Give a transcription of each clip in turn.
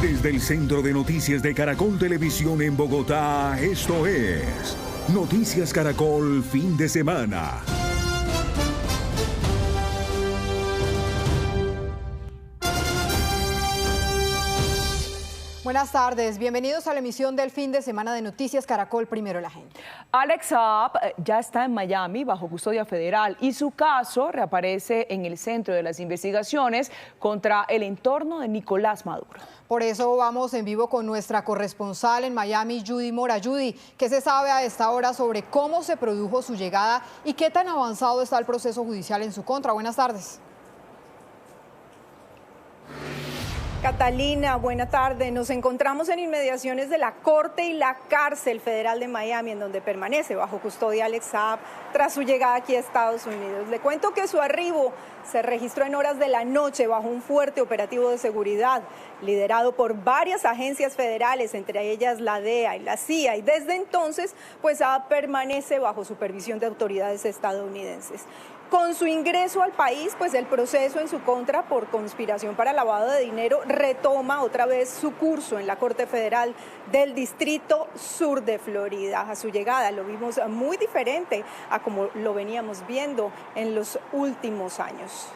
Desde el Centro de Noticias de Caracol Televisión en Bogotá, esto es Noticias Caracol Fin de Semana. Buenas tardes, bienvenidos a la emisión del fin de semana de Noticias Caracol, primero la gente. Alex Saab ya está en Miami bajo custodia federal y su caso reaparece en el centro de las investigaciones contra el entorno de Nicolás Maduro. Por eso vamos en vivo con nuestra corresponsal en Miami, Judy Mora. Judy, ¿qué se sabe a esta hora sobre cómo se produjo su llegada y qué tan avanzado está el proceso judicial en su contra? Buenas tardes. Catalina, buena tarde. Nos encontramos en inmediaciones de la Corte y la Cárcel Federal de Miami, en donde permanece bajo custodia Alex Saab tras su llegada aquí a Estados Unidos. Le cuento que su arribo se registró en horas de la noche bajo un fuerte operativo de seguridad liderado por varias agencias federales, entre ellas la DEA y la CIA, y desde entonces pues Saab permanece bajo supervisión de autoridades estadounidenses. Con su ingreso al país, pues el proceso en su contra por conspiración para lavado de dinero retoma otra vez su curso en la Corte Federal del Distrito Sur de Florida. A su llegada lo vimos muy diferente a como lo veníamos viendo en los últimos años.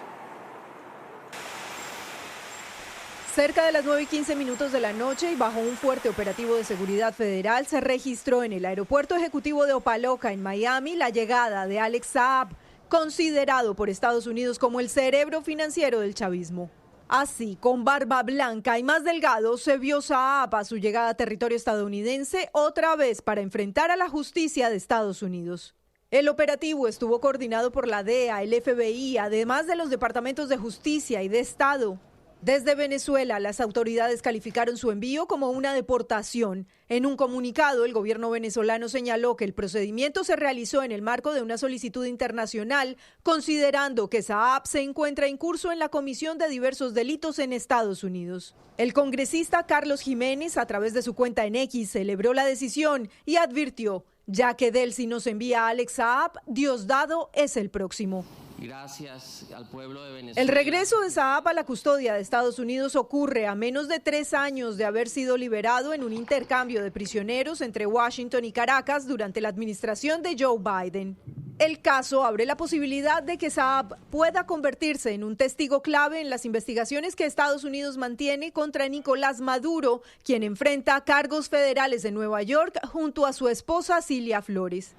Cerca de las 9:15 de la noche y bajo un fuerte operativo de seguridad federal se registró en el aeropuerto ejecutivo de Opa-locka en Miami la llegada de Alex Saab, considerado por Estados Unidos como el cerebro financiero del chavismo. Así, con barba blanca y más delgado, se vio Saab a su llegada a territorio estadounidense otra vez para enfrentar a la justicia de Estados Unidos. El operativo estuvo coordinado por la DEA, el FBI, además de los departamentos de Justicia y de Estado. Desde Venezuela, las autoridades calificaron su envío como una deportación. En un comunicado, el gobierno venezolano señaló que el procedimiento se realizó en el marco de una solicitud internacional, considerando que Saab se encuentra incurso en la comisión de diversos delitos en Estados Unidos. El congresista Carlos Jiménez, a través de su cuenta en X, celebró la decisión y advirtió, ya que del si nos envía a Alex Saab, Diosdado es el próximo. Gracias al pueblo de Venezuela. El regreso de Saab a la custodia de Estados Unidos ocurre a menos de 3 años de haber sido liberado en un intercambio de prisioneros entre Washington y Caracas durante la administración de Joe Biden. El caso abre la posibilidad de que Saab pueda convertirse en un testigo clave en las investigaciones que Estados Unidos mantiene contra Nicolás Maduro, quien enfrenta cargos federales en Nueva York junto a su esposa Cilia Flores.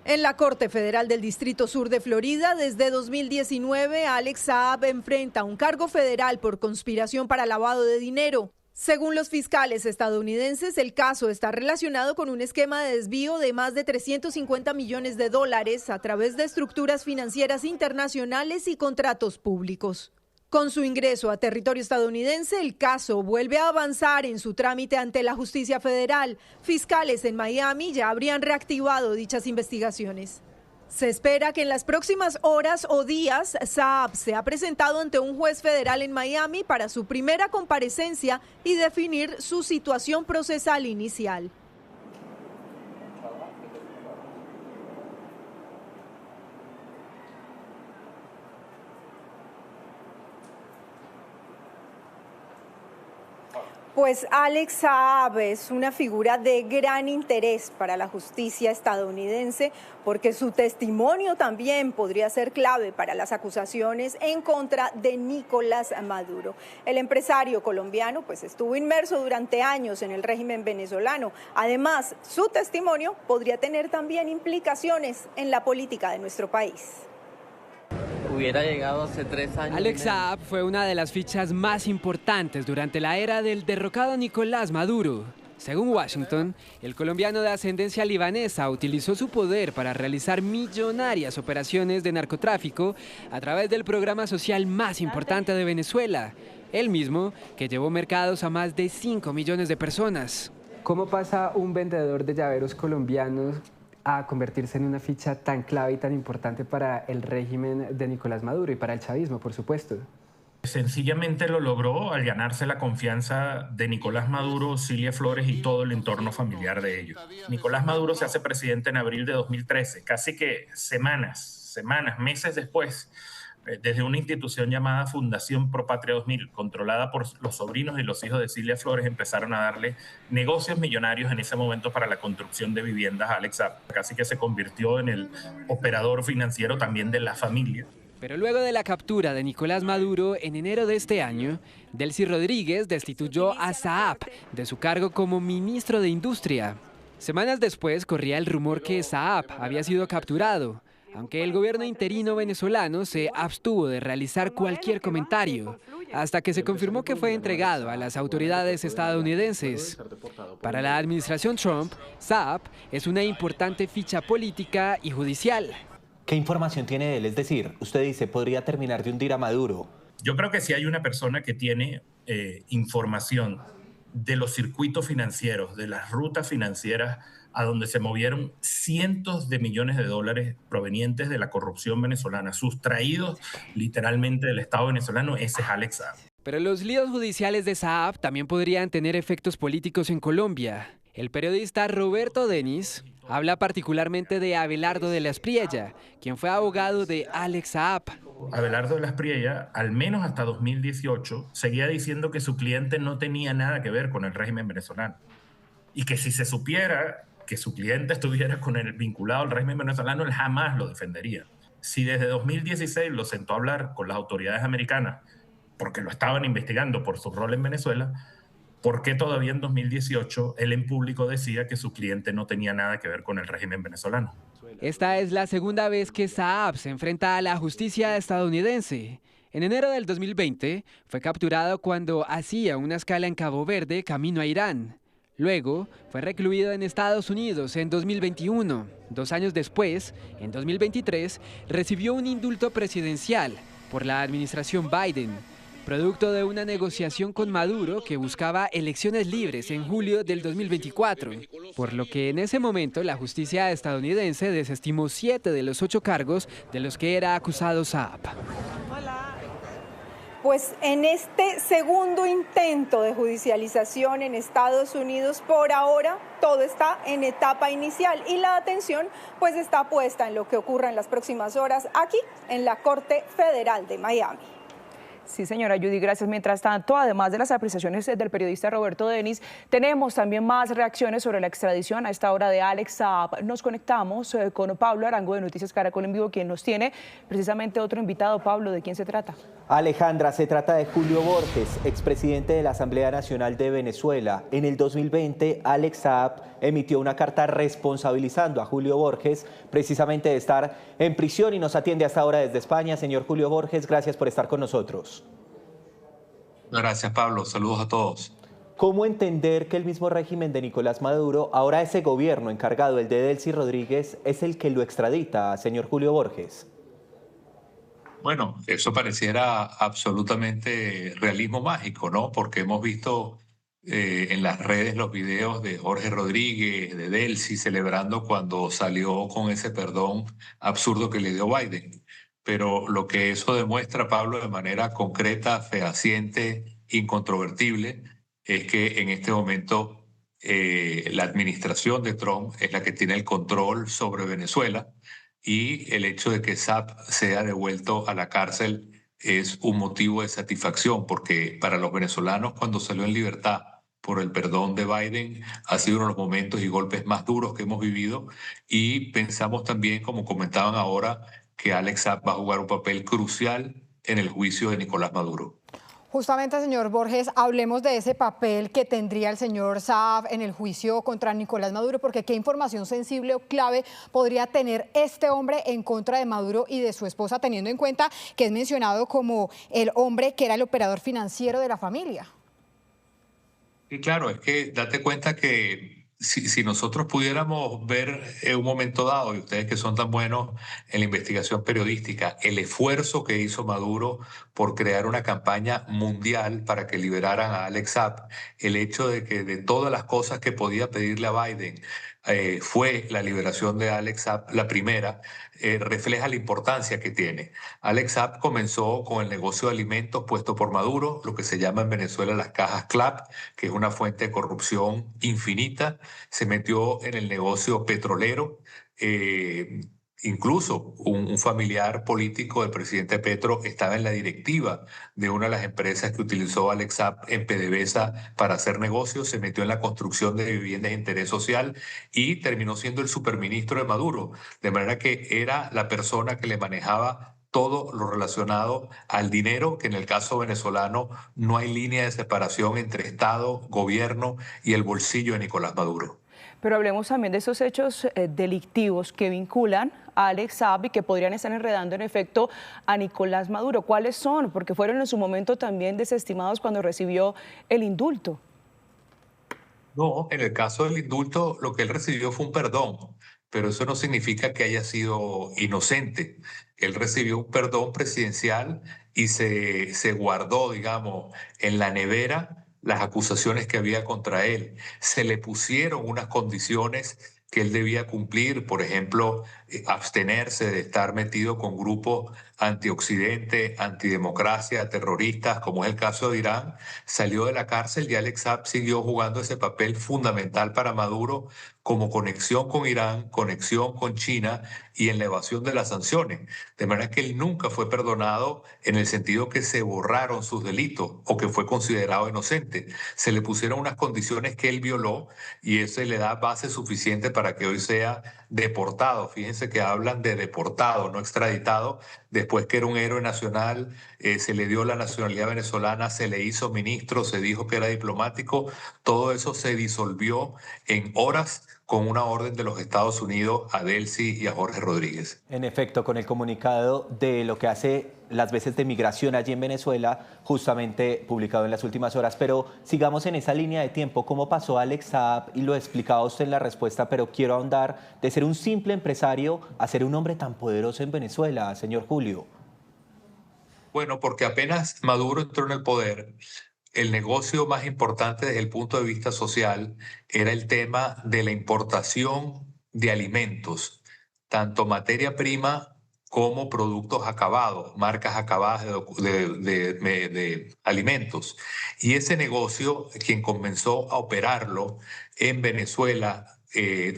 En la Corte Federal del Distrito Sur de Florida, desde 2019, Alex Saab enfrenta un cargo federal por conspiración para lavado de dinero. Según los fiscales estadounidenses, el caso está relacionado con un esquema de desvío de más de $350 millones a través de estructuras financieras internacionales y contratos públicos. Con su ingreso a territorio estadounidense, el caso vuelve a avanzar en su trámite ante la justicia federal. Fiscales en Miami ya habrían reactivado dichas investigaciones. Se espera que en las próximas horas o días, Saab sea presentado ante un juez federal en Miami para su primera comparecencia y definir su situación procesal inicial. Pues Alex Saab es una figura de gran interés para la justicia estadounidense porque su testimonio también podría ser clave para las acusaciones en contra de Nicolás Maduro. El empresario colombiano pues estuvo inmerso durante años en el régimen venezolano. Además, su testimonio podría tener también implicaciones en la política de nuestro país. Hubiera llegado hace 3 años. Alex Saab fue una de las fichas más importantes durante la era del derrocado Nicolás Maduro. Según Washington, el colombiano de ascendencia libanesa utilizó su poder para realizar millonarias operaciones de narcotráfico a través del programa social más importante de Venezuela, el mismo que llevó mercados a más de 5 millones de personas. ¿Cómo pasa un vendedor de llaveros colombianos a convertirse en una ficha tan clave y tan importante para el régimen de Nicolás Maduro y para el chavismo, por supuesto? Sencillamente lo logró al ganarse la confianza de Nicolás Maduro, Cilia Flores y todo el entorno familiar de ellos. Nicolás Maduro se hace presidente en abril de 2013, casi que meses después desde una institución llamada Fundación Pro Patria 2000, controlada por los sobrinos y los hijos de Cilia Flores, empezaron a darle negocios millonarios en ese momento para la construcción de viviendas a Alex Saab. Casi que se convirtió en el operador financiero también de la familia. Pero luego de la captura de Nicolás Maduro en enero de este año, Delcy Rodríguez destituyó a Saab de su cargo como ministro de Industria. Semanas después corría el rumor que Saab había sido capturado, aunque el gobierno interino venezolano se abstuvo de realizar cualquier comentario, hasta que se confirmó que fue entregado a las autoridades estadounidenses. Para la administración Trump, Saab es una importante ficha política y judicial. ¿Qué información tiene de él? Es decir, usted dice, podría terminar de hundir a Maduro. Yo creo que si hay una persona que tiene información de los circuitos financieros, de las rutas financieras a donde se movieron cientos de millones de dólares provenientes de la corrupción venezolana, sustraídos literalmente del Estado venezolano, ese es Alex Saab. Pero los líos judiciales de Saab también podrían tener efectos políticos en Colombia. El periodista Roberto Denis habla particularmente de Abelardo de la Espriella, quien fue abogado de Alex Saab. Abelardo de la Espriella, al menos hasta 2018, seguía diciendo que su cliente no tenía nada que ver con el régimen venezolano. Y que si se supiera que su cliente estuviera vinculado al régimen venezolano, él jamás lo defendería. Si desde 2016 lo sentó a hablar con las autoridades americanas, porque lo estaban investigando por su rol en Venezuela, ¿por qué todavía en 2018 él en público decía que su cliente no tenía nada que ver con el régimen venezolano? Esta es la segunda vez que Saab se enfrenta a la justicia estadounidense. En enero del 2020 fue capturado cuando hacía una escala en Cabo Verde camino a Irán. Luego fue recluido en Estados Unidos en 2021. 2 años después, en 2023, recibió un indulto presidencial por la administración Biden, producto de una negociación con Maduro que buscaba elecciones libres en julio del 2024, por lo que en ese momento la justicia estadounidense desestimó 7 de los 8 cargos de los que era acusado Saab. Pues en este segundo intento de judicialización en Estados Unidos, por ahora todo está en etapa inicial y la atención pues está puesta en lo que ocurra en las próximas horas aquí en la Corte Federal de Miami. Sí, señora Judy, gracias. Mientras tanto, además de las apreciaciones del periodista Roberto Denis, tenemos también más reacciones sobre la extradición a esta hora de Alex Saab. Nos conectamos con Pablo Arango de Noticias Caracol en Vivo, quien nos tiene precisamente otro invitado. Pablo, ¿de quién se trata? Alejandra, se trata de Julio Borges, expresidente de la Asamblea Nacional de Venezuela. En el 2020, Alex Saab emitió una carta responsabilizando a Julio Borges precisamente de estar en prisión y nos atiende hasta ahora desde España. Señor Julio Borges, gracias por estar con nosotros. Gracias, Pablo. Saludos a todos. ¿Cómo entender que el mismo régimen de Nicolás Maduro, ahora ese gobierno encargado, el de Delcy Rodríguez, es el que lo extradita, señor Julio Borges? Bueno, eso pareciera absolutamente realismo mágico, ¿no? Porque hemos visto en las redes los videos de Jorge Rodríguez, de Delcy, celebrando cuando salió con ese perdón absurdo que le dio Biden. Pero lo que eso demuestra, Pablo, de manera concreta, fehaciente, incontrovertible, es que en este momento la administración de Trump es la que tiene el control sobre Venezuela y el hecho de que Saab sea devuelto a la cárcel es un motivo de satisfacción, porque para los venezolanos, cuando salió en libertad por el perdón de Biden, ha sido uno de los momentos y golpes más duros que hemos vivido, y pensamos también, como comentaban ahora, que Alex Saab va a jugar un papel crucial en el juicio de Nicolás Maduro. Justamente, señor Borges, hablemos de ese papel que tendría el señor Saab en el juicio contra Nicolás Maduro, porque qué información sensible o clave podría tener este hombre en contra de Maduro y de su esposa, teniendo en cuenta que es mencionado como el hombre que era el operador financiero de la familia. Y claro, es que date cuenta que si nosotros pudiéramos ver en un momento dado, y ustedes que son tan buenos en la investigación periodística, el esfuerzo que hizo Maduro por crear una campaña mundial para que liberaran a Alex Saab, el hecho de que de todas las cosas que podía pedirle a Biden, fue la liberación de Alex Saab la primera, refleja la importancia que tiene. Alex Saab comenzó con el negocio de alimentos puesto por Maduro, lo que se llama en Venezuela las cajas CLAP, que es una fuente de corrupción infinita. Se metió en el negocio petrolero Incluso un familiar político del presidente Petro estaba en la directiva de una de las empresas que utilizó Alex Saab en PDVSA para hacer negocios, se metió en la construcción de viviendas de interés social y terminó siendo el superministro de Maduro. De manera que era la persona que le manejaba todo lo relacionado al dinero, que en el caso venezolano no hay línea de separación entre Estado, gobierno y el bolsillo de Nicolás Maduro. Pero hablemos también de esos hechos delictivos que vinculan a Alex Saab y que podrían estar enredando en efecto a Nicolás Maduro. ¿Cuáles son? Porque fueron en su momento también desestimados cuando recibió el indulto. No, en el caso del indulto lo que él recibió fue un perdón, pero eso no significa que haya sido inocente. Él recibió un perdón presidencial y se guardó, digamos, en la nevera las acusaciones que había contra él. Se le pusieron unas condiciones que él debía cumplir, por ejemplo, abstenerse de estar metido con grupos antioccidente, antidemocracia, terroristas, como es el caso de Irán. Salió de la cárcel y Alex Saab siguió jugando ese papel fundamental para Maduro como conexión con Irán, conexión con China y en la evasión de las sanciones. De manera que él nunca fue perdonado en el sentido que se borraron sus delitos o que fue considerado inocente. Se le pusieron unas condiciones que él violó y eso le da base suficiente para que hoy sea deportado. Fíjense que hablan de deportado, no extraditado, después que era un héroe nacional, se le dio la nacionalidad venezolana, se le hizo ministro, se dijo que era diplomático, todo eso se disolvió en horas con una orden de los Estados Unidos a Delcy y a Jorge Rodríguez. En efecto, con el comunicado de lo que hace las veces de migración allí en Venezuela, justamente publicado en las últimas horas. Pero sigamos en esa línea de tiempo. ¿Cómo pasó Alex Saab? Y lo explicaba usted en la respuesta, pero quiero ahondar de ser un simple empresario a ser un hombre tan poderoso en Venezuela, señor Julio. Bueno, porque apenas Maduro entró en el poder, el negocio más importante desde el punto de vista social era el tema de la importación de alimentos, tanto materia prima como productos acabados, marcas acabadas de alimentos. Y ese negocio, quien comenzó a operarlo en Venezuela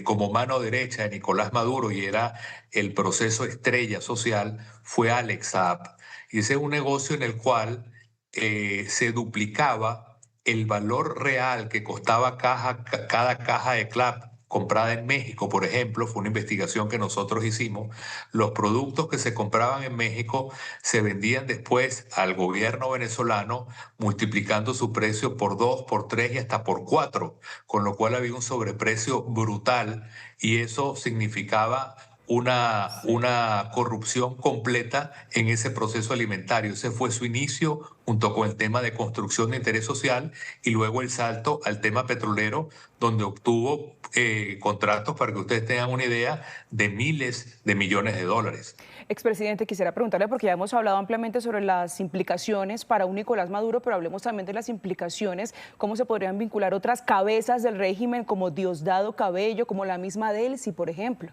como mano derecha de Nicolás Maduro, y era el proceso estrella social, fue Alex Saab. Y ese es un negocio en el cual se duplicaba el valor real que costaba cada caja de CLAP comprada en México, por ejemplo. Fue una investigación que nosotros hicimos. Los productos que se compraban en México se vendían después al gobierno venezolano multiplicando su precio por 2, por 3 y hasta por 4, con lo cual había un sobreprecio brutal y eso significaba una corrupción completa en ese proceso alimentario. Ese fue su inicio junto con el tema de construcción de interés social y luego el salto al tema petrolero, donde obtuvo contratos, para que ustedes tengan una idea, de miles de millones de dólares. Expresidente, quisiera preguntarle, porque ya hemos hablado ampliamente sobre las implicaciones para un Nicolás Maduro, pero hablemos también de las implicaciones, cómo se podrían vincular otras cabezas del régimen como Diosdado Cabello, como la misma Delcy, por ejemplo.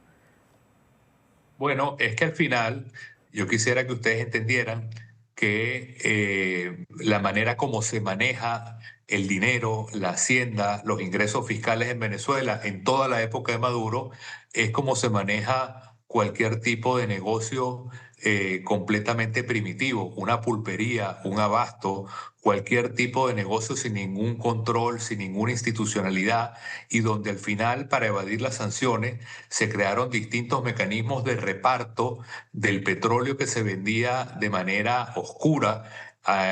Bueno, es que al final yo quisiera que ustedes entendieran que la manera como se maneja el dinero, la hacienda, los ingresos fiscales en Venezuela en toda la época de Maduro es como se maneja cualquier tipo de negocio completamente primitivo, una pulpería, un abasto, cualquier tipo de negocio sin ningún control, sin ninguna institucionalidad, y donde al final, para evadir las sanciones, se crearon distintos mecanismos de reparto del petróleo que se vendía de manera oscura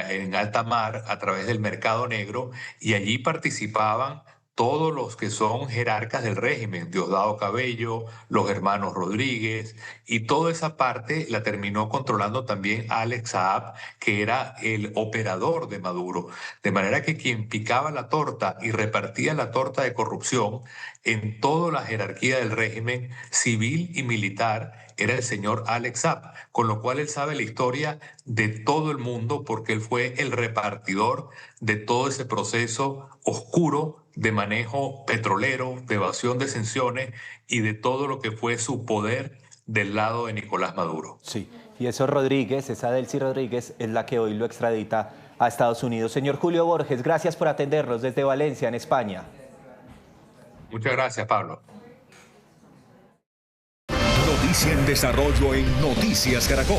en alta mar a través del mercado negro, y allí participaban todos los que son jerarcas del régimen, Diosdado Cabello, los hermanos Rodríguez, y toda esa parte la terminó controlando también Alex Saab, que era el operador de Maduro. De manera que quien picaba la torta y repartía la torta de corrupción en toda la jerarquía del régimen civil y militar era el señor Alex Saab, con lo cual él sabe la historia de todo el mundo porque él fue el repartidor de todo ese proceso oscuro de manejo petrolero, de evasión de sanciones y de todo lo que fue su poder del lado de Nicolás Maduro. Sí, y eso Rodríguez, esa Delcy Rodríguez, es la que hoy lo extradita a Estados Unidos. Señor Julio Borges, gracias por atendernos desde Valencia, en España. Muchas gracias, Pablo. noticia en desarrollo en Noticias Caracol.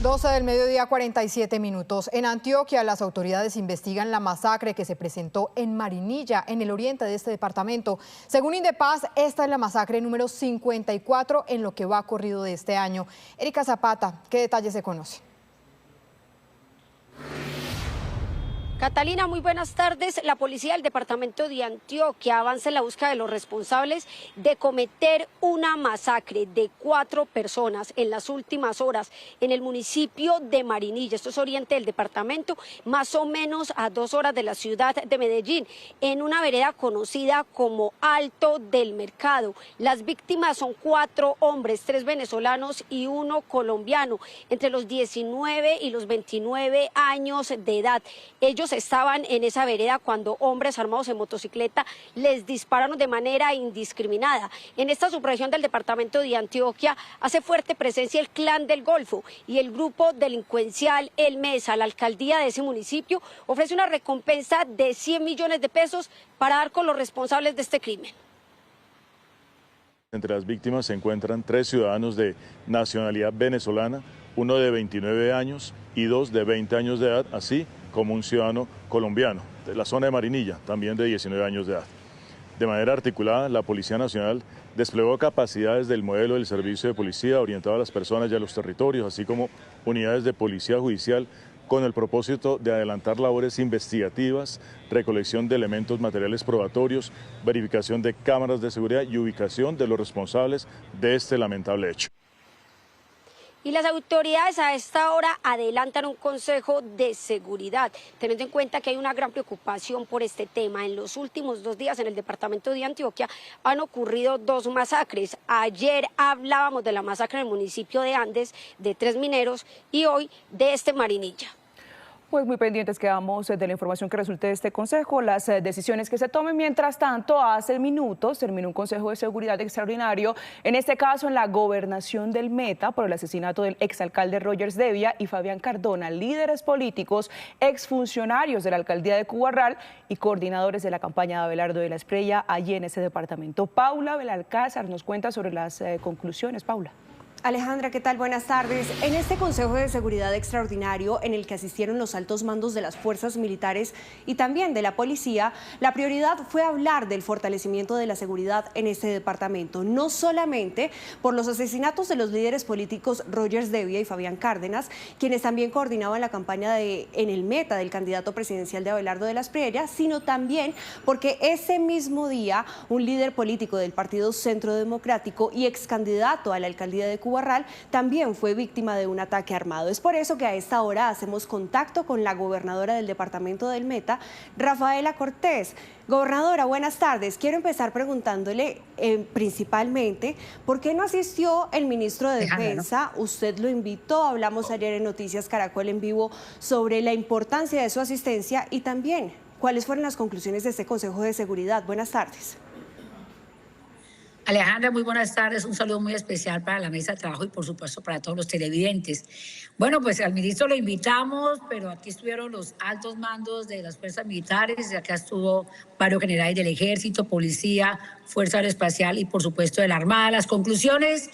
12 del mediodía, 47 minutos. En Antioquia, las autoridades investigan la masacre que se presentó en Marinilla, en el oriente de este departamento. Según Indepaz, esta es la masacre número 54 en lo que va corrido de este año. Erika Zapata, ¿qué detalles se conoce? Catalina, muy buenas tardes. La policía del departamento de Antioquia avanza en la búsqueda de los responsables de cometer una masacre de 4 personas en las últimas horas en el municipio de Marinilla. Esto es oriente del departamento, más o menos a 2 horas de la ciudad de Medellín, en una vereda conocida como Alto del Mercado. Las víctimas son 4 hombres, 3 venezolanos y 1 colombiano, entre los 19 y los 29 años de edad. Ellos estaban en esa vereda cuando hombres armados en motocicleta les dispararon de manera indiscriminada. En esta subregión del departamento de Antioquia hace fuerte presencia el Clan del Golfo y el grupo delincuencial El Mesa. La alcaldía de ese municipio ofrece una recompensa de 100 millones de pesos para dar con los responsables de este crimen. Entre las víctimas se encuentran 3 ciudadanos de nacionalidad venezolana, uno de 29 años y 2 de 20 años de edad, así como un ciudadano colombiano de la zona de Marinilla, también de 19 años de edad. De manera articulada, la Policía Nacional desplegó capacidades del modelo del servicio de policía orientado a las personas y a los territorios, así como unidades de policía judicial con el propósito de adelantar labores investigativas, recolección de elementos materiales probatorios, verificación de cámaras de seguridad y ubicación de los responsables de este lamentable hecho. Y las autoridades a esta hora adelantan un consejo de seguridad, teniendo en cuenta que hay una gran preocupación por este tema. En los últimos 2 días en el departamento de Antioquia han ocurrido 2 masacres. Ayer hablábamos de la masacre en el municipio de Andes de 3 mineros y hoy de este Marinilla. Pues muy pendientes quedamos de la información que resulte de este consejo, las decisiones que se tomen. Mientras tanto, hace minutos terminó un consejo de seguridad extraordinario, en este caso en la gobernación del Meta, por el asesinato del exalcalde Rogers Devia y Fabián Cardona, líderes políticos, exfuncionarios de la alcaldía de Cubarral y coordinadores de la campaña de Abelardo de la Espriella allí en ese departamento. Paula Belalcázar nos cuenta sobre las conclusiones. Paula. Alejandra, ¿qué tal? Buenas tardes. En este Consejo de Seguridad Extraordinario, en el que asistieron los altos mandos de las fuerzas militares y también de la policía, la prioridad fue hablar del fortalecimiento de la seguridad en este departamento, no solamente por los asesinatos de los líderes políticos Rogers Devia y Fabián Cárdenas, quienes también coordinaban la campaña en el Meta del candidato presidencial de Abelardo de la Espriella, sino también porque ese mismo día un líder político del Partido Centro Democrático y ex candidato a la alcaldía de Cubarral también fue víctima de un ataque armado. Es por eso que a esta hora hacemos contacto con la gobernadora del departamento del Meta, Rafaela Cortés. Gobernadora, buenas tardes. Quiero empezar preguntándole principalmente por qué no asistió el ministro de Defensa. Usted lo invitó, hablamos ayer en Noticias Caracol en vivo sobre la importancia de su asistencia y también cuáles fueron las conclusiones de este Consejo de Seguridad. Buenas tardes. Alejandra, muy buenas tardes. Un saludo muy especial para la mesa de trabajo y por supuesto para todos los televidentes. Bueno, pues al ministro lo invitamos, pero aquí estuvieron los altos mandos de las fuerzas militares, acá estuvo varios generales del Ejército, Policía, Fuerza Aeroespacial y por supuesto de la Armada. Las conclusiones,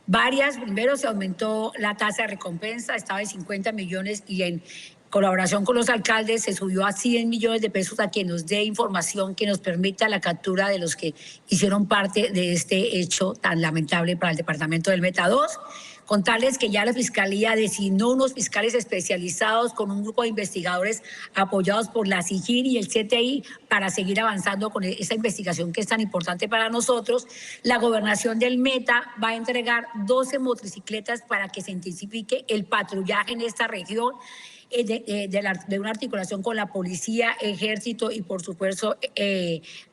varias. Primero, se aumentó la tasa de recompensa, estaba en 50 millones y en colaboración con los alcaldes se subió a 100 millones de pesos a quien nos dé información que nos permita la captura de los que hicieron parte de este hecho tan lamentable para el departamento del Meta. 2, contarles que ya la Fiscalía designó unos fiscales especializados con un grupo de investigadores apoyados por la SIGIN y el CTI para seguir avanzando con esta investigación que es tan importante para nosotros. La gobernación del Meta va a entregar 12 motocicletas para que se intensifique el patrullaje en esta región, de una articulación con la policía, ejército y por supuesto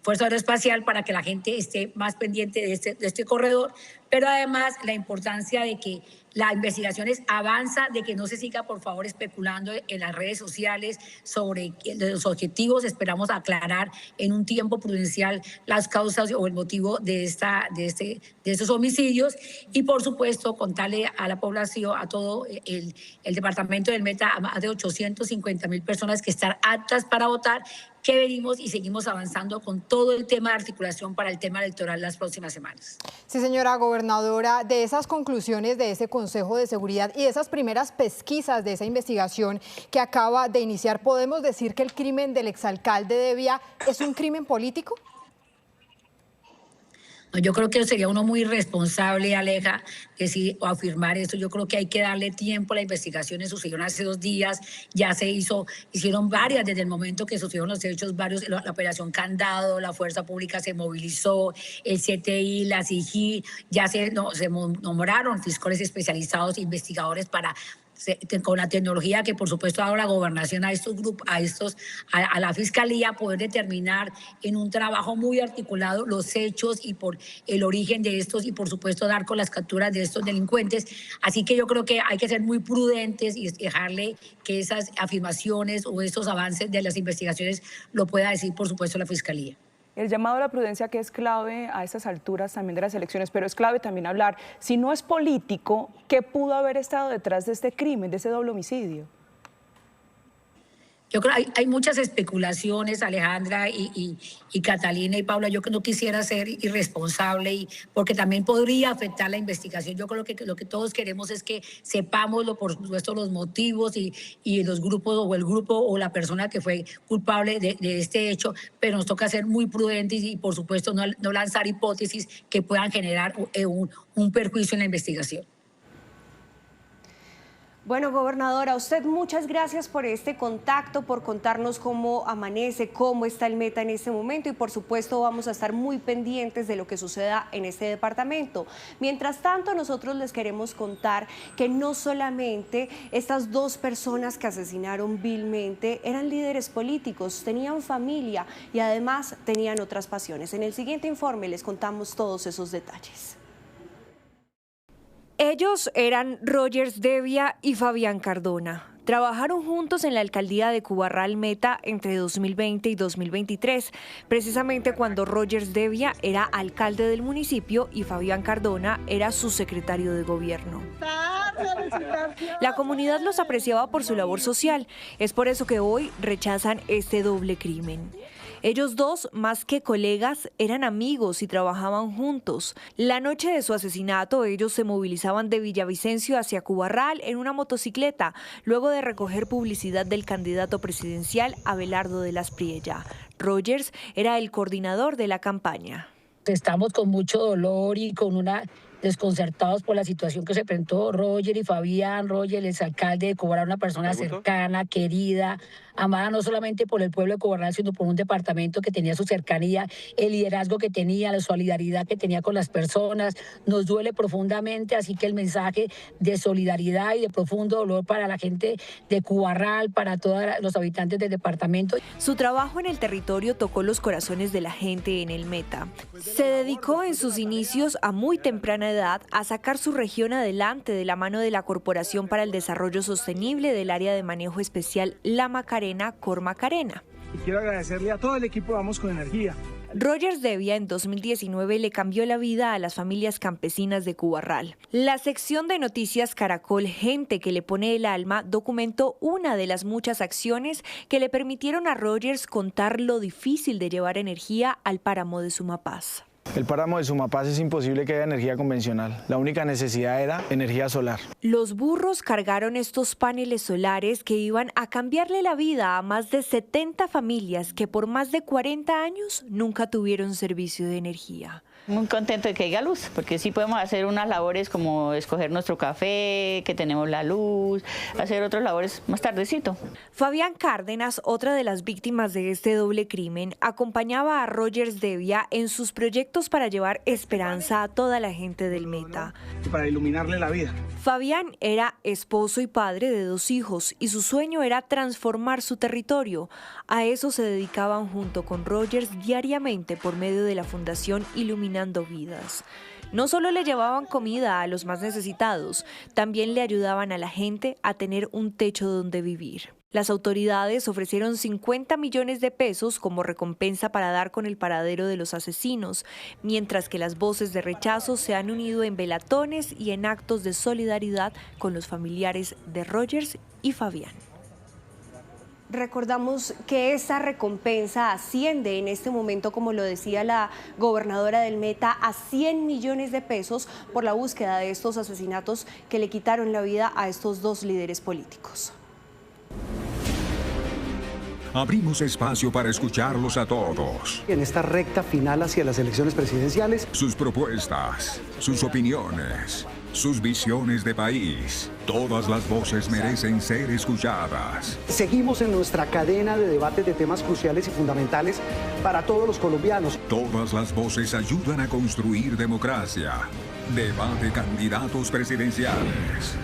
Fuerza Aeroespacial para que la gente esté más pendiente de este corredor, pero además la importancia de que la investigación avanza, de que no se siga por favor especulando en las redes sociales sobre los objetivos. Esperamos aclarar en un tiempo prudencial las causas o el motivo de estos homicidios y por supuesto contarle a la población, a todo el departamento del Meta, a más de 850.000 personas que están aptas para votar, que venimos y seguimos avanzando con todo el tema de articulación para el tema electoral las próximas semanas. Sí, señora gobernadora, de esas conclusiones de ese Consejo de Seguridad y de esas primeras pesquisas de esa investigación que acaba de iniciar, ¿podemos decir que el crimen del exalcalde Devia es un crimen político? Yo creo que sería uno muy irresponsable, Aleja, decir o afirmar eso. Yo creo que hay que darle tiempo. Las investigaciones sucedieron hace 2 días, ya hicieron varias desde el momento que sucedieron los hechos, la operación Candado, la Fuerza Pública se movilizó, el CTI, la CIGI, ya se nombraron fiscales especializados, investigadores con la tecnología que por supuesto ha dado la gobernación a estos grupos, a la fiscalía, poder determinar en un trabajo muy articulado los hechos y por el origen de estos y por supuesto dar con las capturas de estos delincuentes. Así que yo creo que hay que ser muy prudentes y dejarle que esas afirmaciones o estos avances de las investigaciones lo pueda decir por supuesto la fiscalía. El llamado a la prudencia que es clave a estas alturas también de las elecciones, pero es clave también hablar, si no es político, ¿qué pudo haber estado detrás de este crimen, de ese doble homicidio? Yo creo que hay muchas especulaciones, Alejandra y Catalina y Paula. Yo que no quisiera ser irresponsable porque también podría afectar la investigación. Yo creo que lo que todos queremos es que sepamos, por supuesto, los motivos y los grupos o el grupo o la persona que fue culpable de este hecho, pero nos toca ser muy prudentes y, por supuesto, no lanzar hipótesis que puedan generar un perjuicio en la investigación. Bueno, gobernadora, a usted muchas gracias por este contacto, por contarnos cómo amanece, cómo está el Meta en este momento y por supuesto vamos a estar muy pendientes de lo que suceda en este departamento. Mientras tanto, nosotros les queremos contar que no solamente estas 2 personas que asesinaron vilmente eran líderes políticos, tenían familia y además tenían otras pasiones. En el siguiente informe les contamos todos esos detalles. Ellos eran Rogers Devia y Fabián Cardona. Trabajaron juntos en la alcaldía de Cubarral Meta entre 2020 y 2023, precisamente cuando Rogers Devia era alcalde del municipio y Fabián Cardona era su secretario de gobierno. La comunidad los apreciaba por su labor social, es por eso que hoy rechazan este doble crimen. Ellos 2, más que colegas, eran amigos y trabajaban juntos. La noche de su asesinato, ellos se movilizaban de Villavicencio hacia Cubarral en una motocicleta, luego de recoger publicidad del candidato presidencial Abelardo de las Priella. Rogers era el coordinador de la campaña. Estamos con mucho dolor y desconcertados por la situación que se presentó Roger y Fabián. Roger, el exalcalde de Cubarral, una persona cercana, querida, amada no solamente por el pueblo de Cubarral, sino por un departamento que tenía su cercanía, el liderazgo que tenía, la solidaridad que tenía con las personas. Nos duele profundamente, así que el mensaje de solidaridad y de profundo dolor para la gente de Cubarral, para todos los habitantes del departamento. Su trabajo en el territorio tocó los corazones de la gente en el Meta. Se dedicó en sus inicios a muy temprana edad a sacar su región adelante de la mano de la Corporación para el Desarrollo Sostenible del Área de Manejo Especial La Macarena, Cor Macarena. Y quiero agradecerle a todo el equipo de Vamos con Energía. Rogers Devia en 2019 le cambió la vida a las familias campesinas de Cubarral. La sección de Noticias Caracol, Gente que le pone el alma, documentó una de las muchas acciones que le permitieron a Rogers contar lo difícil de llevar energía al páramo de Sumapaz. El páramo de Sumapaz es imposible que haya energía convencional. La única necesidad era energía solar. Los burros cargaron estos paneles solares que iban a cambiarle la vida a más de 70 familias que por más de 40 años nunca tuvieron servicio de energía. Muy contento de que haya luz, porque sí podemos hacer unas labores como escoger nuestro café, que tenemos la luz, hacer otras labores más tardecito. Fabián Cárdenas, otra de las víctimas de este doble crimen, acompañaba a Rogers Devia en sus proyectos para llevar esperanza a toda la gente del Meta. Para iluminarle la vida. Fabián era esposo y padre de 2 hijos y su sueño era transformar su territorio. A eso se dedicaban junto con Rogers diariamente por medio de la Fundación Iluminando Vidas. No solo le llevaban comida a los más necesitados, también le ayudaban a la gente a tener un techo donde vivir. Las autoridades ofrecieron 50 millones de pesos como recompensa para dar con el paradero de los asesinos, mientras que las voces de rechazo se han unido en velatones y en actos de solidaridad con los familiares de Rogers y Fabián. Recordamos que esta recompensa asciende en este momento, como lo decía la gobernadora del Meta, a 100 millones de pesos por la búsqueda de estos asesinatos que le quitaron la vida a estos dos líderes políticos. Abrimos espacio para escucharlos a todos. En esta recta final hacia las elecciones presidenciales. Sus propuestas, sus opiniones, sus visiones de país. Todas las voces merecen ser escuchadas. Seguimos en nuestra cadena de debates de temas cruciales y fundamentales para todos los colombianos. Todas las voces ayudan a construir democracia. Debate candidatos presidenciales.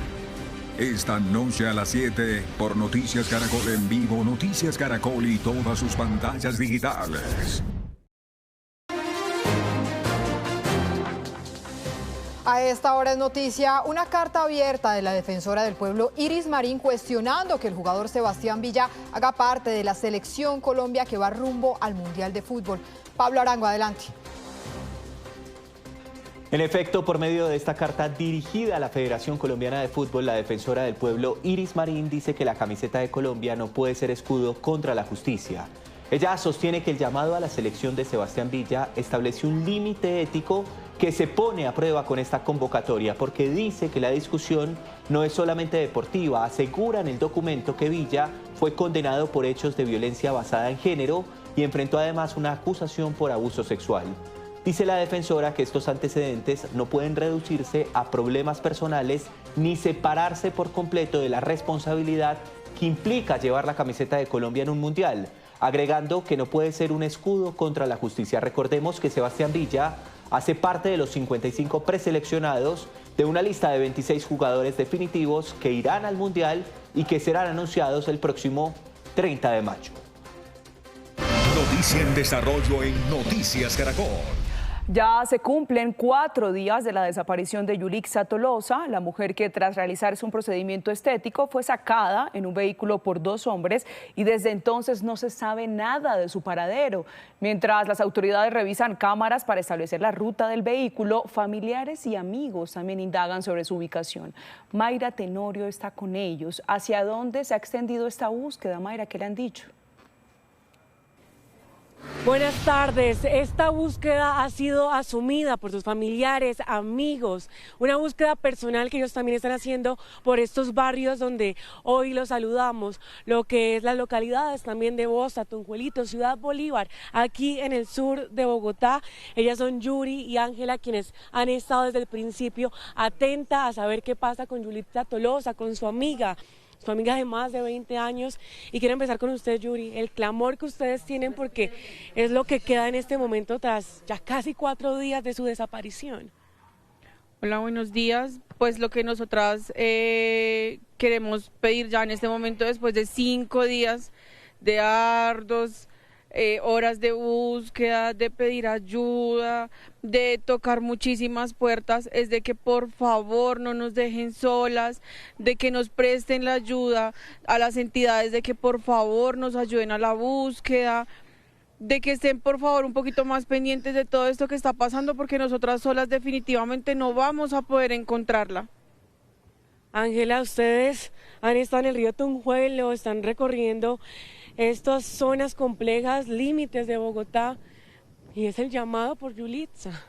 Esta noche a las 7 por Noticias Caracol en vivo, Noticias Caracol y todas sus pantallas digitales. A esta hora es noticia una carta abierta de la defensora del pueblo Iris Marín cuestionando que el jugador Sebastián Villa haga parte de la selección Colombia que va rumbo al Mundial de Fútbol. Pablo Arango, adelante. En efecto, por medio de esta carta dirigida a la Federación Colombiana de Fútbol, la defensora del pueblo Iris Marín dice que la camiseta de Colombia no puede ser escudo contra la justicia. Ella sostiene que el llamado a la selección de Sebastián Villa establece un límite ético que se pone a prueba con esta convocatoria porque dice que la discusión no es solamente deportiva. Asegura en el documento que Villa fue condenado por hechos de violencia basada en género y enfrentó además una acusación por abuso sexual. Dice la defensora que estos antecedentes no pueden reducirse a problemas personales ni separarse por completo de la responsabilidad que implica llevar la camiseta de Colombia en un mundial, agregando que no puede ser un escudo contra la justicia. Recordemos que Sebastián Villa hace parte de los 55 preseleccionados de una lista de 26 jugadores definitivos que irán al mundial y que serán anunciados el próximo 30 de mayo. Noticia en desarrollo en Noticias Caracol. Ya se cumplen 4 días de la desaparición de Yulixa Tolosa, la mujer que tras realizarse un procedimiento estético fue sacada en un vehículo por 2 hombres y desde entonces no se sabe nada de su paradero. Mientras las autoridades revisan cámaras para establecer la ruta del vehículo, familiares y amigos también indagan sobre su ubicación. Mayra Tenorio está con ellos. ¿Hacia dónde se ha extendido esta búsqueda, Mayra? ¿Qué le han dicho? Buenas tardes. Esta búsqueda ha sido asumida por sus familiares, amigos, una búsqueda personal que ellos también están haciendo por estos barrios donde hoy los saludamos, lo que es las localidades también de Bosa, Tunjuelito, Ciudad Bolívar, aquí en el sur de Bogotá. Ellas son Yuri y Ángela, quienes han estado desde el principio atentas a saber qué pasa con Yulixa Tolosa, con su amiga de más de 20 años. Y quiero empezar con usted, Yuri, el clamor que ustedes tienen porque es lo que queda en este momento tras ya casi 4 días de su desaparición. Hola, buenos días. Pues lo que nosotras queremos pedir ya en este momento, después de 5 días de arduos horas de búsqueda, de pedir ayuda, de tocar muchísimas puertas, es de que por favor no nos dejen solas, de que nos presten la ayuda a las entidades, de que por favor nos ayuden a la búsqueda, de que estén por favor un poquito más pendientes de todo esto que está pasando, porque nosotras solas definitivamente no vamos a poder encontrarla. Ángela, ustedes han estado en el río Tunjuelo, están recorriendo estas zonas complejas, límites de Bogotá, y es el llamado por Yulixa.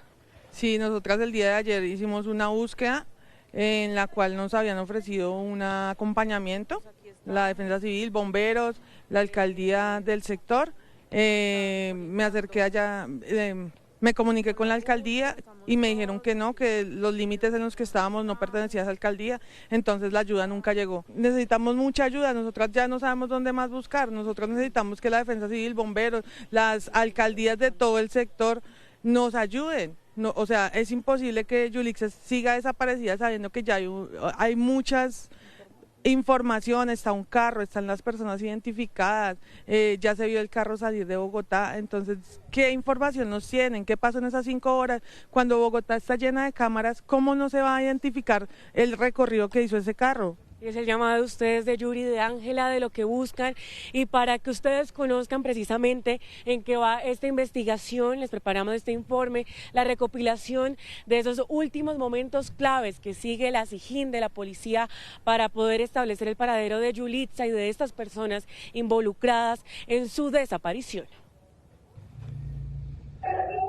Sí, nosotras el día de ayer hicimos una búsqueda en la cual nos habían ofrecido un acompañamiento, la Defensa Civil, bomberos, la alcaldía del sector. Me acerqué allá, me comuniqué con la alcaldía y me dijeron que no, que los límites en los que estábamos no pertenecían a esa alcaldía, entonces la ayuda nunca llegó. Necesitamos mucha ayuda, nosotras ya no sabemos dónde más buscar, nosotros necesitamos que la Defensa Civil, bomberos, las alcaldías de todo el sector nos ayuden. No, o sea, es imposible que Yulixa siga desaparecida sabiendo que ya hay muchas información, está un carro, están las personas identificadas, ya se vio el carro salir de Bogotá. Entonces, ¿qué información nos tienen? ¿Qué pasó en esas 5 horas? Cuando Bogotá está llena de cámaras, ¿cómo no se va a identificar el recorrido que hizo ese carro? Es el llamado de ustedes, de Yuri, de Ángela, de lo que buscan, y para que ustedes conozcan precisamente en qué va esta investigación, les preparamos este informe, la recopilación de esos últimos momentos claves que sigue la SIJIN de la policía para poder establecer el paradero de Yulitza y de estas personas involucradas en su desaparición.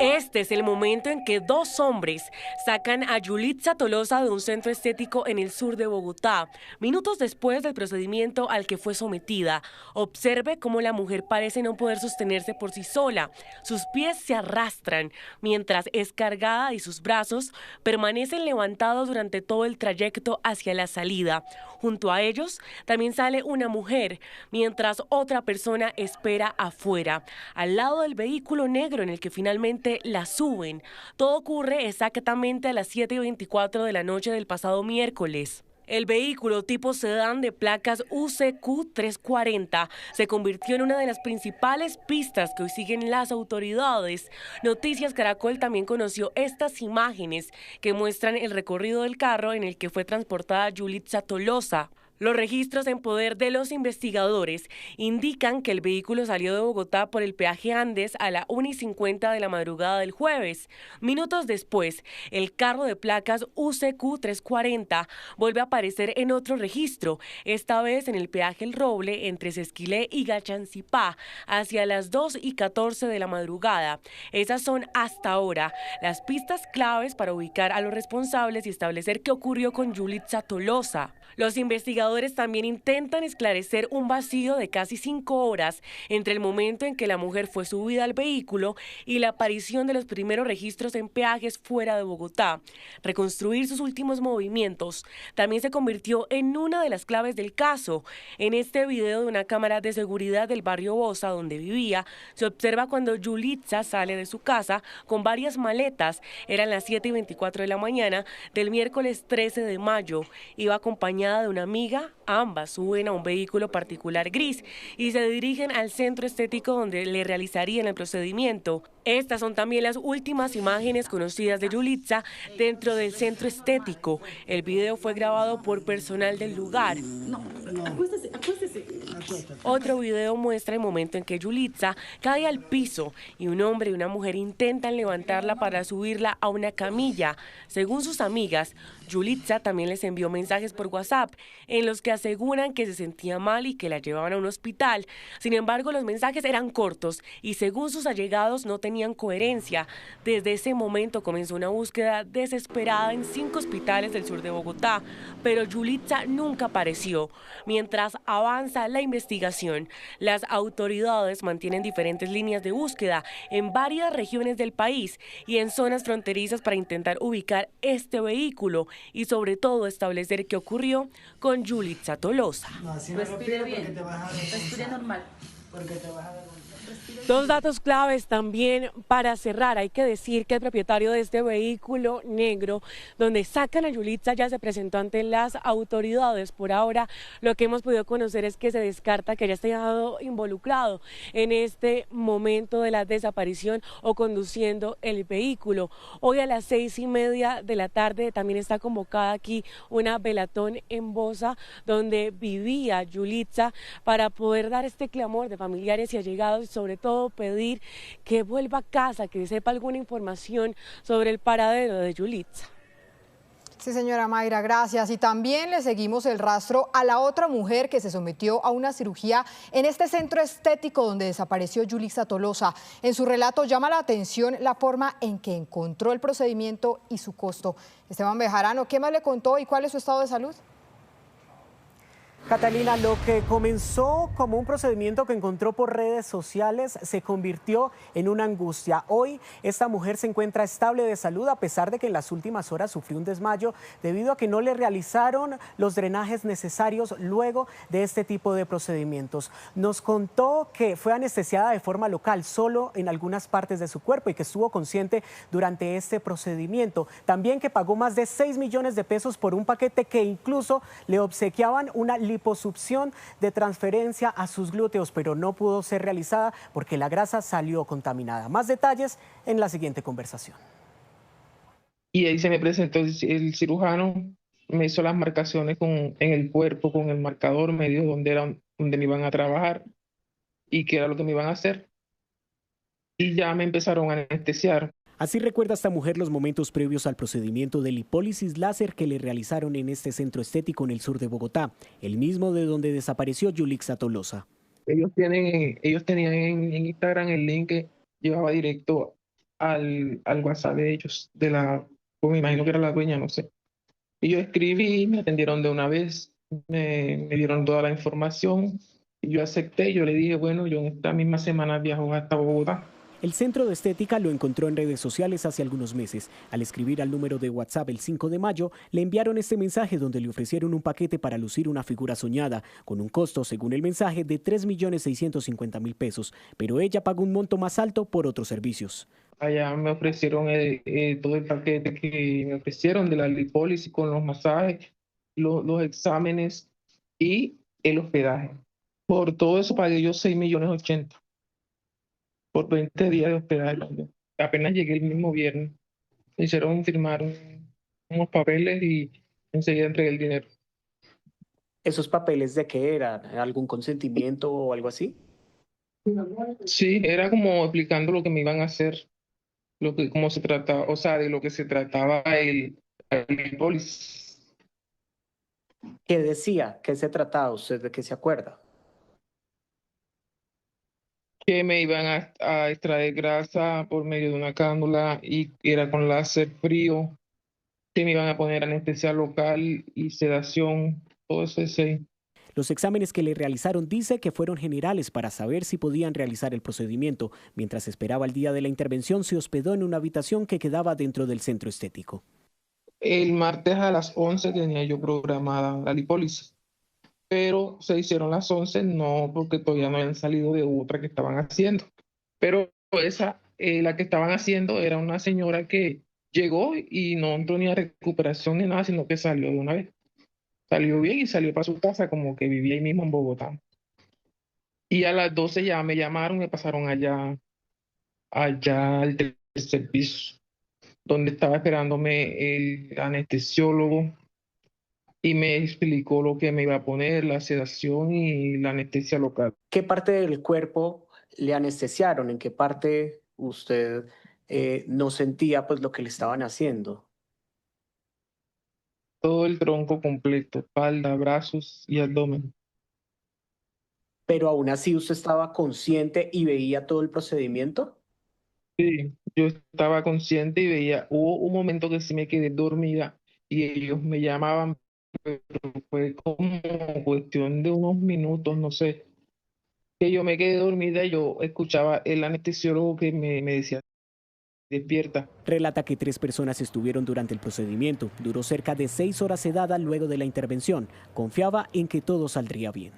Este es el momento en que dos hombres sacan a Yulitza Tolosa de un centro estético en el sur de Bogotá, minutos después del procedimiento al que fue sometida. Observe cómo la mujer parece no poder sostenerse por sí sola. Sus pies se arrastran mientras es cargada y sus brazos permanecen levantados durante todo el trayecto hacia la salida. Junto a ellos también sale una mujer, mientras otra persona espera afuera, al lado del vehículo negro en el que finalmente la suben. Todo ocurre exactamente a las 7:24 de la noche del pasado miércoles. El vehículo tipo sedán de placas UCQ 340 se convirtió en una de las principales pistas que hoy siguen las autoridades. Noticias Caracol también conoció estas imágenes que muestran el recorrido del carro en el que fue transportada Yulitza Tolosa. Los registros en poder de los investigadores indican que el vehículo salió de Bogotá por el peaje Andes a la 1:50 de la madrugada del jueves. Minutos después, el carro de placas UCQ 340 vuelve a aparecer en otro registro, esta vez en el peaje El Roble entre Sesquilé y Gachancipá, hacia las 2:14 de la madrugada. Esas son hasta ahora las pistas claves para ubicar a los responsables y establecer qué ocurrió con Yulitza Tolosa. Los investigadores también intentan esclarecer un vacío de casi 5 horas entre el momento en que la mujer fue subida al vehículo y la aparición de los primeros registros en peajes fuera de Bogotá. Reconstruir sus últimos movimientos también se convirtió en una de las claves del caso. En este video de una cámara de seguridad del barrio Bosa, donde vivía, se observa cuando Yulitza sale de su casa con varias maletas. Eran las 7:24 de la mañana del miércoles 13 de mayo. Iba acompañada de una amiga. Ambas suben a un vehículo particular gris y se dirigen al centro estético donde le realizarían el procedimiento. Estas son también las últimas imágenes conocidas de Yulitza dentro del centro estético. El video fue grabado por personal del lugar. Acuéstese. Otro video muestra el momento en que Yulitza cae al piso y un hombre y una mujer intentan levantarla para subirla a una camilla. Según sus amigas, Yulitza también les envió mensajes por WhatsApp en los que aseguran que se sentía mal y que la llevaban a un hospital. Sin embargo, los mensajes eran cortos y según sus allegados no tenían coherencia. Desde ese momento comenzó una búsqueda desesperada en 5 hospitales del sur de Bogotá, pero Yulitza nunca apareció. Mientras avanza la investigación, las autoridades mantienen diferentes líneas de búsqueda en varias regiones del país y en zonas fronterizas para intentar ubicar este vehículo y sobre todo establecer qué ocurrió con Yulitza Tolosa. Respire bien, respire normal. Dos datos claves también para cerrar. Hay que decir que el propietario de este vehículo negro, donde sacan a Yulitza, ya se presentó ante las autoridades. Por ahora, lo que hemos podido conocer es que se descarta que haya estado involucrado en este momento de la desaparición o conduciendo el vehículo. Hoy a las 6:30 de la tarde también está convocada aquí una velatón en Bosa, donde vivía Yulitza, para poder dar este clamor de familiares y allegados y sobre todo pedir que vuelva a casa, que sepa alguna información sobre el paradero de Yulitza. Sí, señora Mayra, gracias. Y también le seguimos el rastro a la otra mujer que se sometió a una cirugía en este centro estético donde desapareció Yulitza Tolosa. En su relato llama la atención la forma en que encontró el procedimiento y su costo. Esteban Bejarano, ¿qué más le contó y cuál es su estado de salud? Catalina, lo que comenzó como un procedimiento que encontró por redes sociales se convirtió en una angustia. Hoy esta mujer se encuentra estable de salud a pesar de que en las últimas horas sufrió un desmayo debido a que no le realizaron los drenajes necesarios luego de este tipo de procedimientos. Nos contó que fue anestesiada de forma local, solo en algunas partes de su cuerpo, y que estuvo consciente durante este procedimiento. También que pagó más de 6 millones de pesos por un paquete que incluso le obsequiaban una liposucción de transferencia a sus glúteos, pero no pudo ser realizada porque la grasa salió contaminada. Más detalles en la siguiente conversación. Y ahí se me presentó el cirujano me hizo las marcaciones en el cuerpo, con el marcador, me dijo dónde me iban a trabajar y qué era lo que me iban a hacer. Y ya me empezaron a anestesiar. Así recuerda esta mujer los momentos previos al procedimiento de lipólisis láser que le realizaron en este centro estético en el sur de Bogotá, el mismo de donde desapareció Yulixa Tolosa. Ellos tenían en Instagram el link que llevaba directo al WhatsApp de ellos, pues me imagino que era la dueña, no sé. Y yo escribí, me atendieron de una vez, me dieron toda la información, y yo acepté, yo le dije, bueno, yo en esta misma semana viajo hasta Bogotá. El centro de estética lo encontró en redes sociales hace algunos meses. Al escribir al número de WhatsApp el 5 de mayo, le enviaron este mensaje donde le ofrecieron un paquete para lucir una figura soñada, con un costo, según el mensaje, de 3.650.000 pesos, pero ella pagó un monto más alto por otros servicios. Allá me ofrecieron todo el paquete que me ofrecieron de la lipólisis con los masajes, los exámenes y el hospedaje. Por todo eso pagué yo 6.080.000. Por 20 días de hospedaje. Apenas llegué el mismo viernes. Me hicieron firmar unos papeles y enseguida entregué el dinero. ¿Esos papeles de qué eran? ¿Algún consentimiento o algo así? Sí, era como explicando lo que me iban a hacer, cómo se trataba, o sea, de lo que se trataba el lipólisis. ¿Qué decía? ¿Qué se trataba? ¿Usted de qué se acuerda? Que me iban a extraer grasa por medio de una cánula y era con láser frío, que me iban a poner anestesia local y sedación, todo eso es ahí. Los exámenes que le realizaron dice que fueron generales para saber si podían realizar el procedimiento. Mientras esperaba el día de la intervención, se hospedó en una habitación que quedaba dentro del centro estético. El martes a las 11 tenía yo programada la lipólisis, pero se hicieron las 11, no, porque todavía no habían salido de otra que estaban haciendo. Pero la que estaban haciendo era una señora que llegó y no entró ni a recuperación ni nada, sino que salió de una vez. Salió bien y salió para su casa, como que vivía ahí mismo en Bogotá. Y a las 12 ya me llamaron, me pasaron allá al tercer piso, donde estaba esperándome el anestesiólogo y me explicó lo que me iba a poner, la sedación y la anestesia local. ¿Qué parte del cuerpo le anestesiaron? ¿En qué parte usted no sentía pues lo que le estaban haciendo? Todo el tronco completo, espalda, brazos y abdomen. ¿Pero aún así usted estaba consciente y veía todo el procedimiento? Sí, yo estaba consciente y veía, hubo un momento que sí me quedé dormida y ellos me llamaban, pero fue como cuestión de unos minutos, no sé, que yo me quedé dormida y yo escuchaba el anestesiólogo que me decía, despierta. Relata que 3 personas estuvieron durante el procedimiento. Duró cerca de 6 horas sedada luego de la intervención. Confiaba en que todo saldría bien.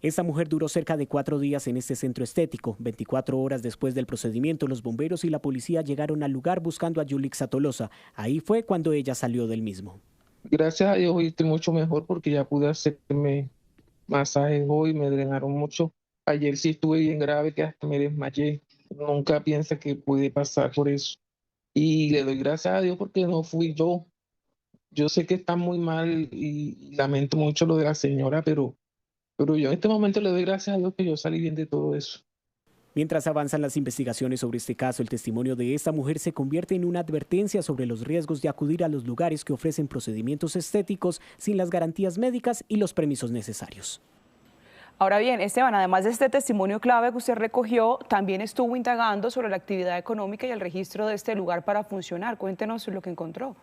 Esta mujer duró cerca de 4 días en este centro estético. 24 horas después del procedimiento, los bomberos y la policía llegaron al lugar buscando a Yulixa Tolosa. Ahí fue cuando ella salió del mismo. Gracias a Dios hoy estoy mucho mejor porque ya pude hacerme masajes hoy, me drenaron mucho. Ayer sí estuve bien grave que hasta me desmayé. Nunca piensa que puede pasar por eso. Y le doy gracias a Dios porque no fui yo. Yo sé que está muy mal y lamento mucho lo de la señora, pero yo en este momento le doy gracias a Dios que yo salí bien de todo eso. Mientras avanzan las investigaciones sobre este caso, el testimonio de esta mujer se convierte en una advertencia sobre los riesgos de acudir a los lugares que ofrecen procedimientos estéticos sin las garantías médicas y los permisos necesarios. Ahora bien, Esteban, además de este testimonio clave que usted recogió, también estuvo indagando sobre la actividad económica y el registro de este lugar para funcionar. Cuéntenos lo que encontró.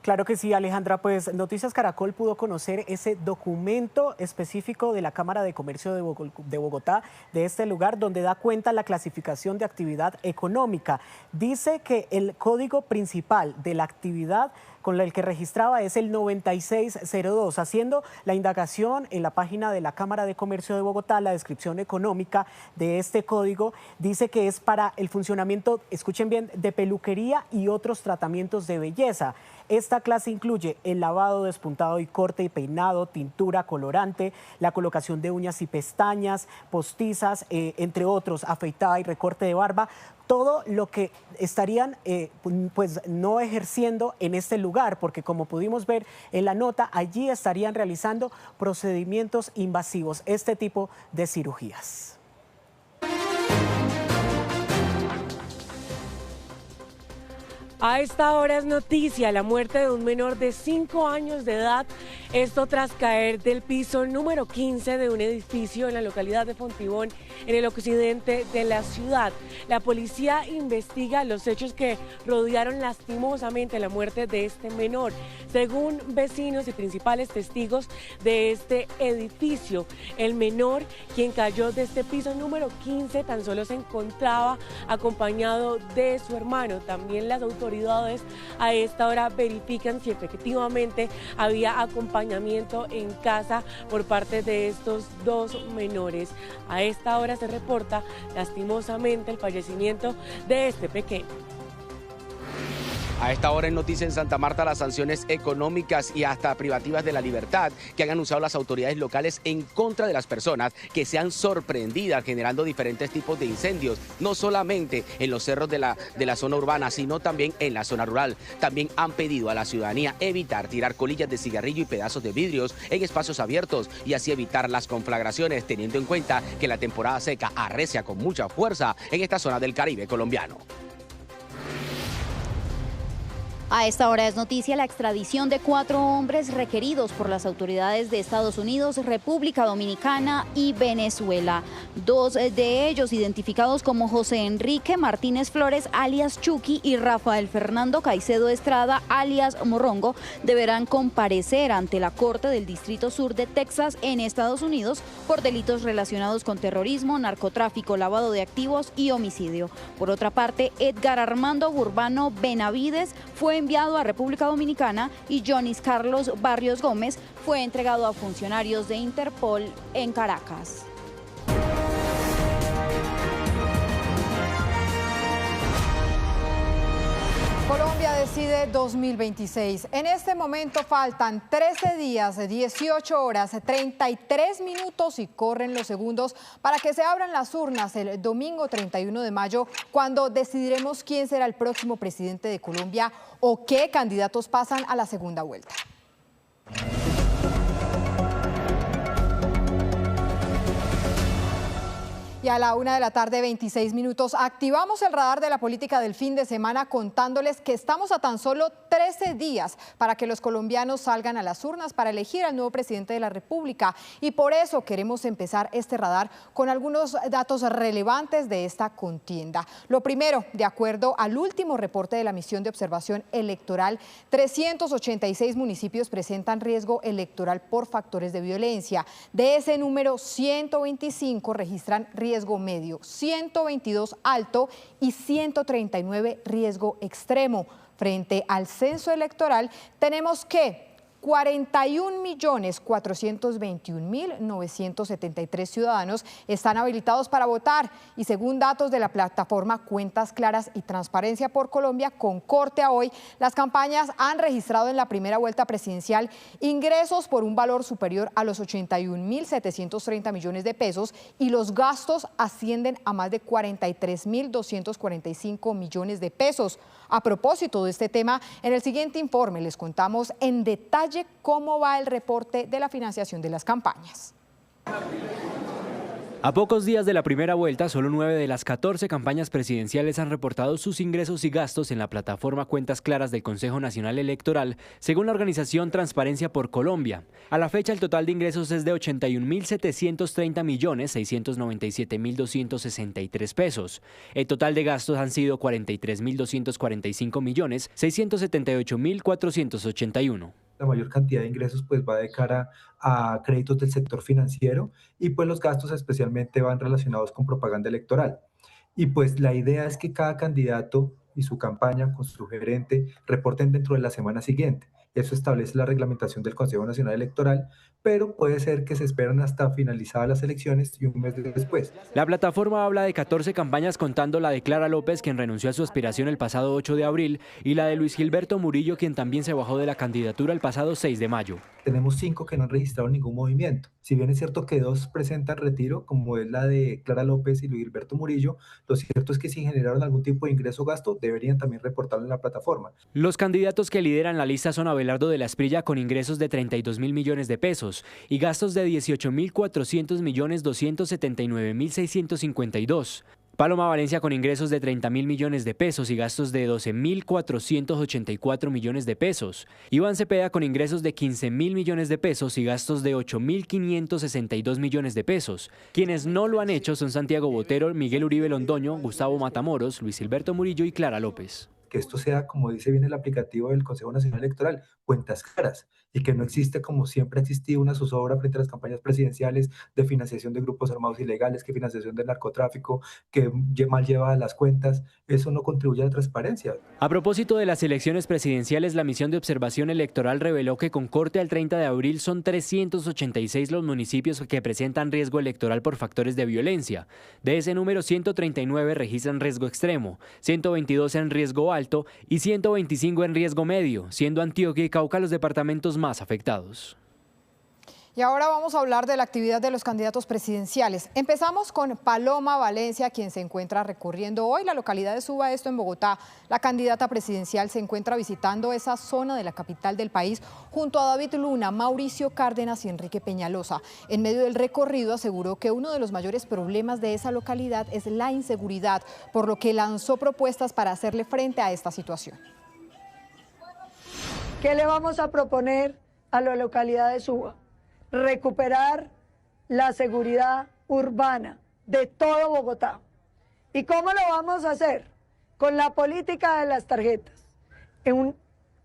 Claro que sí, Alejandra, pues Noticias Caracol pudo conocer ese documento específico de la Cámara de Comercio de Bogotá, de este lugar, donde da cuenta la clasificación de actividad económica. Dice que el código principal de la actividad con el que registraba es el 9602. Haciendo la indagación en la página de la Cámara de Comercio de Bogotá, la descripción económica de este código dice que es para el funcionamiento, escuchen bien, de peluquería y otros tratamientos de belleza. Esta clase incluye el lavado, despuntado y corte y peinado, tintura, colorante, la colocación de uñas y pestañas, postizas, entre otros, afeitada y recorte de barba. Todo lo que estarían pues no ejerciendo en este lugar, porque como pudimos ver en la nota, allí estarían realizando procedimientos invasivos, este tipo de cirugías. A esta hora es noticia la muerte de un menor de 5 años de edad, esto tras caer del piso número 15 de un edificio en la localidad de Fontibón, en el occidente de la ciudad. La policía investiga los hechos que rodearon lastimosamente la muerte de este menor. Según vecinos y principales testigos de este edificio, el menor, quien cayó de este piso número 15, tan solo se encontraba acompañado de su hermano. También las autoridades a esta hora verifican si efectivamente había acompañamiento en casa por parte de estos dos menores. A esta hora se reporta lastimosamente el fallecimiento de este pequeño. A esta hora en Noticia en Santa Marta, las sanciones económicas y hasta privativas de la libertad que han anunciado las autoridades locales en contra de las personas que sean sorprendidas generando diferentes tipos de incendios, no solamente en los cerros de la zona urbana, sino también en la zona rural. También han pedido a la ciudadanía evitar tirar colillas de cigarrillo y pedazos de vidrios en espacios abiertos y así evitar las conflagraciones, teniendo en cuenta que la temporada seca arrecia con mucha fuerza en esta zona del Caribe colombiano. A esta hora es noticia la extradición de 4 hombres requeridos por las autoridades de Estados Unidos, República Dominicana y Venezuela. 2 de ellos, identificados como José Enrique Martínez Flores, alias Chucky, y Rafael Fernando Caicedo Estrada, alias Morrongo, deberán comparecer ante la Corte del Distrito Sur de Texas en Estados Unidos por delitos relacionados con terrorismo, narcotráfico, lavado de activos y homicidio. Por otra parte, Edgar Armando Burbano Benavides fue enviado a República Dominicana y Jonis Carlos Barrios Gómez fue entregado a funcionarios de Interpol en Caracas. Colombia decide 2026. En este momento faltan 13 días, 18 horas, 33 minutos y corren los segundos para que se abran las urnas el domingo 31 de mayo, cuando decidiremos quién será el próximo presidente de Colombia o qué candidatos pasan a la segunda vuelta. Y a la 1:26 p.m. activamos el radar de la política del fin de semana contándoles que estamos a tan solo 13 días para que los colombianos salgan a las urnas para elegir al nuevo presidente de la República. Y por eso queremos empezar este radar con algunos datos relevantes de esta contienda. Lo primero, de acuerdo al último reporte de la misión de observación electoral, 386 municipios presentan riesgo electoral por factores de violencia. De ese número, 125 registran riesgo medio, 122 alto y 139 riesgo extremo. Frente al censo electoral, tenemos que 41.421.973 ciudadanos están habilitados para votar y según datos de la plataforma Cuentas Claras y Transparencia por Colombia, con corte a hoy, las campañas han registrado en la primera vuelta presidencial ingresos por un valor superior a los 81.730 millones de pesos y los gastos ascienden a más de 43.245 millones de pesos. A propósito de este tema, en el siguiente informe les contamos en detalle cómo va el reporte de la financiación de las campañas. A pocos días de la primera vuelta, solo 9 de las 14 campañas presidenciales han reportado sus ingresos y gastos en la plataforma Cuentas Claras del Consejo Nacional Electoral, según la organización Transparencia por Colombia. A la fecha, el total de ingresos es de 81.730.697.263 pesos. El total de gastos han sido 43.245.678.481. La mayor cantidad de ingresos pues va de cara a créditos del sector financiero y pues los gastos especialmente van relacionados con propaganda electoral. Y pues la idea es que cada candidato y su campaña con su gerente reporten dentro de la semana siguiente. Eso establece la reglamentación del Consejo Nacional Electoral, pero puede ser que se esperan hasta finalizadas las elecciones y un mes después. La plataforma habla de 14 campañas contando la de Clara López, quien renunció a su aspiración el pasado 8 de abril, y la de Luis Gilberto Murillo, quien también se bajó de la candidatura el pasado 6 de mayo. Tenemos 5 que no han registrado ningún movimiento. Si bien es cierto que 2 presentan retiro, como es la de Clara López y Luis Gilberto Murillo, lo cierto es que si generaron algún tipo de ingreso o gasto, deberían también reportarlo en la plataforma. Los candidatos que lideran la lista son Abelardo de la Esprilla con ingresos de 32.000 millones de pesos y gastos de 18.400 millones 279.652. Paloma Valencia con ingresos de 30.000 millones de pesos y gastos de 12.484 millones de pesos. Iván Cepeda con ingresos de 15.000 millones de pesos y gastos de 8.562 millones de pesos. Quienes no lo han hecho son Santiago Botero, Miguel Uribe Londoño, Gustavo Matamoros, Luis Gilberto Murillo y Clara López. Que esto sea, como dice bien el aplicativo del Consejo Nacional Electoral, cuentas claras, y que no existe, como siempre ha existido, una zozobra frente a las campañas presidenciales de financiación de grupos armados ilegales, que financiación del narcotráfico, que mal lleva las cuentas. Eso no contribuye a la transparencia. A propósito de las elecciones presidenciales, la misión de observación electoral reveló que con corte al 30 de abril son 386 los municipios que presentan riesgo electoral por factores de violencia. De ese número, 139 registran riesgo extremo, 122 en riesgo alto y 125 en riesgo medio, siendo Antioquia y Cauca los departamentos más afectados. Y ahora vamos a hablar de la actividad de los candidatos presidenciales. Empezamos con Paloma Valencia, quien se encuentra recorriendo hoy la localidad de Suba, esto en Bogotá. La candidata presidencial se encuentra visitando esa zona de la capital del país junto a David Luna, Mauricio Cárdenas y Enrique Peñalosa. En medio del recorrido aseguró que uno de los mayores problemas de esa localidad es la inseguridad, por lo que lanzó propuestas para hacerle frente a esta situación. ¿Qué le vamos a proponer a la localidad de Suba? Recuperar la seguridad urbana de todo Bogotá. ¿Y cómo lo vamos a hacer? Con la política de las tarjetas. En un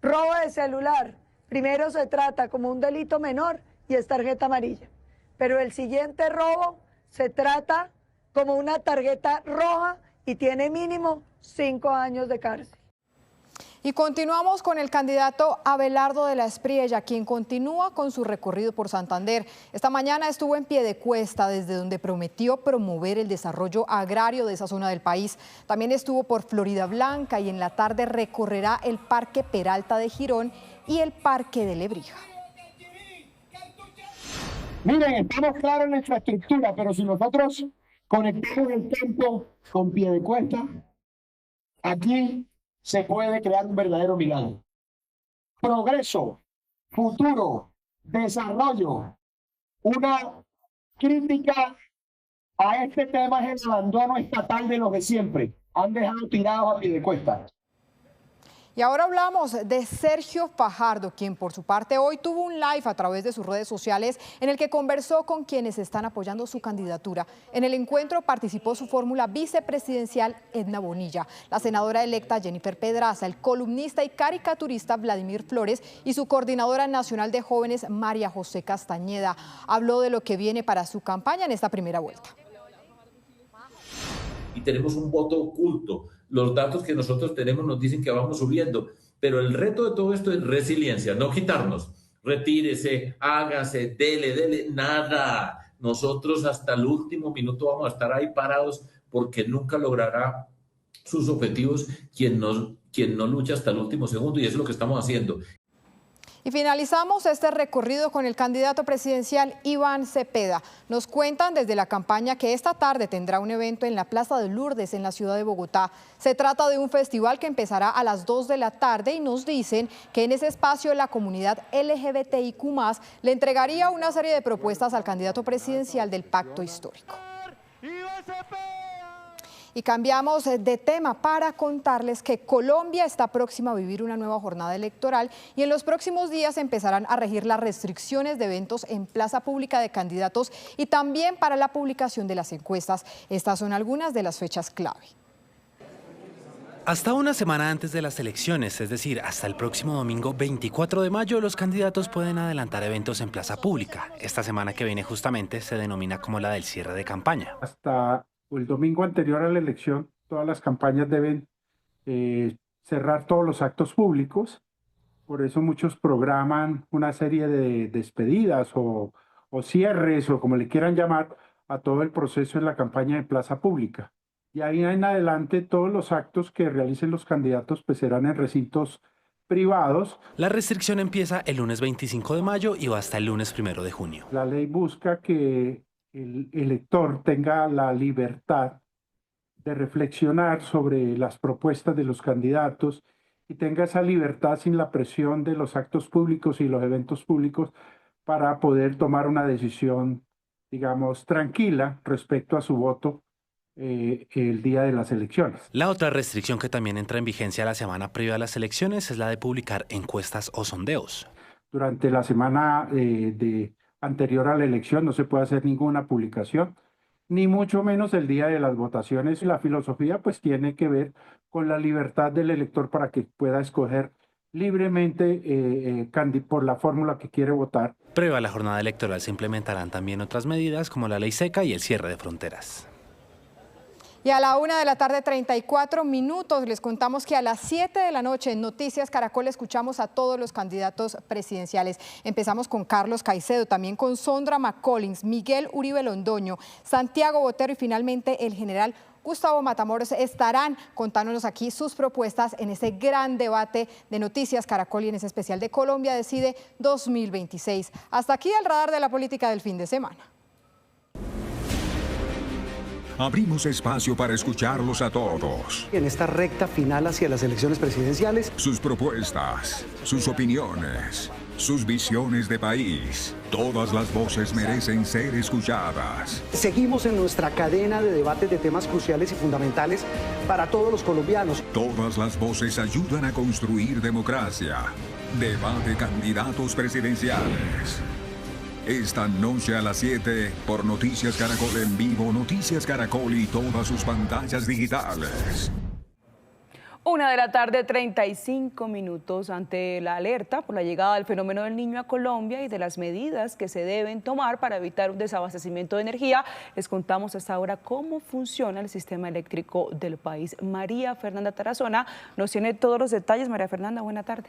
robo de celular, primero se trata como un delito menor y es tarjeta amarilla. Pero el siguiente robo se trata como una tarjeta roja y tiene mínimo 5 años de cárcel. Y continuamos con el candidato Abelardo de la Espriella, quien continúa con su recorrido por Santander. Esta mañana estuvo en Piedecuesta, desde donde prometió promover el desarrollo agrario de esa zona del país. También estuvo por Florida Blanca y en la tarde recorrerá el Parque Peralta de Girón y el Parque de Lebrija. Miren, estamos claros en la infraestructura, pero si nosotros conectamos el campo con Piedecuesta, aquí se puede crear un verdadero milagro. Progreso, futuro, desarrollo. Una crítica a este tema es el abandono estatal de los de siempre. Han dejado tirados a Piedecuesta. Y ahora hablamos de Sergio Fajardo, quien por su parte hoy tuvo un live a través de sus redes sociales en el que conversó con quienes están apoyando su candidatura. En el encuentro participó su fórmula vicepresidencial Edna Bonilla, la senadora electa Jennifer Pedraza, el columnista y caricaturista Vladimir Flores y su coordinadora nacional de jóvenes María José Castañeda. Habló de lo que viene para su campaña en esta primera vuelta. Y tenemos un voto oculto. Los datos que nosotros tenemos nos dicen que vamos subiendo, pero el reto de todo esto es resiliencia, no quitarnos. Retírese, hágase, dele, nada. Nosotros hasta el último minuto vamos a estar ahí parados porque nunca logrará sus objetivos quien no lucha hasta el último segundo, y eso es lo que estamos haciendo. Y finalizamos este recorrido con el candidato presidencial Iván Cepeda. Nos cuentan desde la campaña que esta tarde tendrá un evento en la Plaza de Lourdes en la ciudad de Bogotá. Se trata de un festival que empezará a las 2 de la tarde y nos dicen que en ese espacio la comunidad LGBTIQ+ le entregaría una serie de propuestas al candidato presidencial del Pacto Histórico. Y cambiamos de tema para contarles que Colombia está próxima a vivir una nueva jornada electoral y en los próximos días empezarán a regir las restricciones de eventos en plaza pública de candidatos y también para la publicación de las encuestas. Estas son algunas de las fechas clave. Hasta una semana antes de las elecciones, es decir, hasta el próximo domingo 24 de mayo, los candidatos pueden adelantar eventos en plaza pública. Esta semana que viene justamente se denomina como la del cierre de campaña. Hasta el domingo anterior a la elección, todas las campañas deben cerrar todos los actos públicos Por eso muchos programan una serie de despedidas o cierres o como le quieran llamar a todo el proceso en la campaña de plaza pública. Y ahí en adelante todos los actos que realicen los candidatos pues serán en recintos privados. La restricción empieza el lunes 25 de mayo y va hasta el lunes 1 de junio. La ley busca que el elector tenga la libertad de reflexionar sobre las propuestas de los candidatos y tenga esa libertad sin la presión de los actos públicos y los eventos públicos para poder tomar una decisión, digamos, tranquila respecto a su voto el día de las elecciones. La otra restricción que también entra en vigencia la semana previa a las elecciones es la de publicar encuestas o sondeos. Durante la semana anterior a la elección no se puede hacer ninguna publicación, ni mucho menos el día de las votaciones. La filosofía pues tiene que ver con la libertad del elector para que pueda escoger libremente por la fórmula que quiere votar. Previo a la jornada electoral se implementarán también otras medidas como la ley seca y el cierre de fronteras. Y a la 1:34 p.m. les contamos que a las 7 de la noche en Noticias Caracol escuchamos a todos los candidatos presidenciales. Empezamos con Carlos Caicedo, también con Sondra McCollins, Miguel Uribe Londoño, Santiago Botero y finalmente el general Gustavo Matamoros estarán contándonos aquí sus propuestas en ese gran debate de Noticias Caracol y en ese especial de Colombia Decide 2026. Hasta aquí el radar de la política del fin de semana. Abrimos espacio para escucharlos a todos. En esta recta final hacia las elecciones presidenciales. Sus propuestas, sus opiniones, sus visiones de país. Todas las voces merecen ser escuchadas. Seguimos en nuestra cadena de debates de temas cruciales y fundamentales para todos los colombianos. Todas las voces ayudan a construir democracia. Debate candidatos presidenciales. Esta noche a las 7 por Noticias Caracol en vivo, Noticias Caracol y todas sus pantallas digitales. 1:35 p.m. ante la alerta por la llegada del fenómeno del Niño a Colombia y de las medidas que se deben tomar para evitar un desabastecimiento de energía, les contamos hasta ahora cómo funciona el sistema eléctrico del país. María Fernanda Tarazona nos tiene todos los detalles. María Fernanda, buena tarde.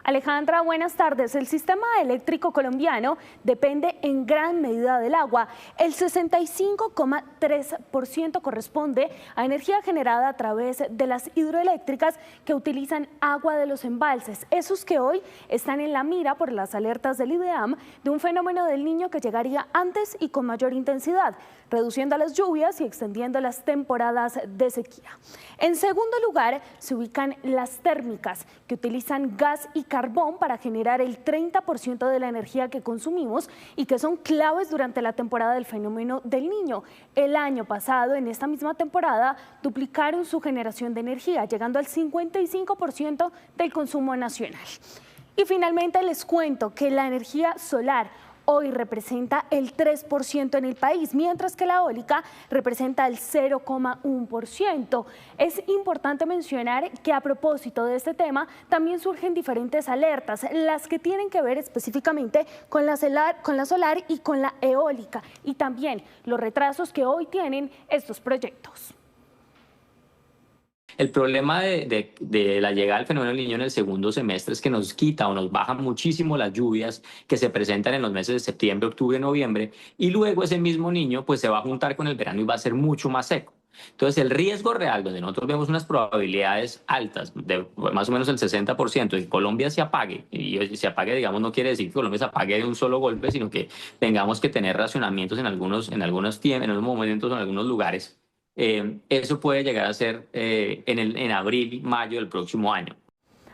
Alejandra, buenas tardes. El sistema eléctrico colombiano depende en gran medida del agua. El 65,3% corresponde a energía generada a través de las hidroeléctricas que utilizan agua de los embalses, esos que hoy están en la mira por las alertas del IDEAM de un fenómeno del Niño que llegaría antes y con mayor intensidad, reduciendo las lluvias y extendiendo las temporadas de sequía. En segundo lugar, se ubican las térmicas, que utilizan gas y carbón para generar el 30% de la energía que consumimos y que son claves durante la temporada del fenómeno del Niño. El año pasado, en esta misma temporada, duplicaron su generación de energía, llegando al 55% del consumo nacional. Y finalmente les cuento que la energía solar hoy representa el 3% en el país, mientras que la eólica representa el 0,1%. Es importante mencionar que a propósito de este tema también surgen diferentes alertas, las que tienen que ver específicamente con la solar y con la eólica, y también los retrasos que hoy tienen estos proyectos. El problema de la llegada del fenómeno del Niño en el segundo semestre es que nos quita o nos baja muchísimo las lluvias que se presentan en los meses de septiembre, octubre, noviembre, y luego ese mismo niño pues se va a juntar con el verano y va a ser mucho más seco. Entonces el riesgo real, donde nosotros vemos unas probabilidades altas, de más o menos el 60%, de que Colombia se apague, y se apague, digamos, no quiere decir que Colombia se apague de un solo golpe, sino que tengamos que tener racionamientos en algunos momentos, en algunos lugares. Eso puede llegar a ser en abril, mayo del próximo año.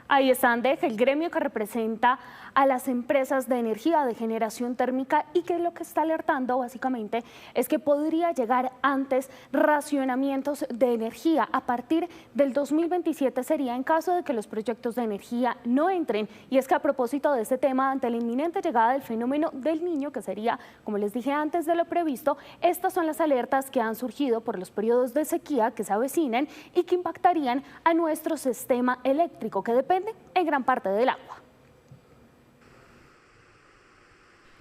Ahí está ANDEG, el gremio que representa a las empresas de energía de generación térmica y que lo que está alertando básicamente es que podría llegar antes racionamientos de energía. A partir del 2027 sería en caso de que los proyectos de energía no entren. Y es que a propósito de este tema, ante la inminente llegada del fenómeno del Niño, que sería, como les dije antes de lo previsto, estas son las alertas que han surgido por los periodos de sequía que se avecinan y que impactarían a nuestro sistema eléctrico, que depende en gran parte del agua.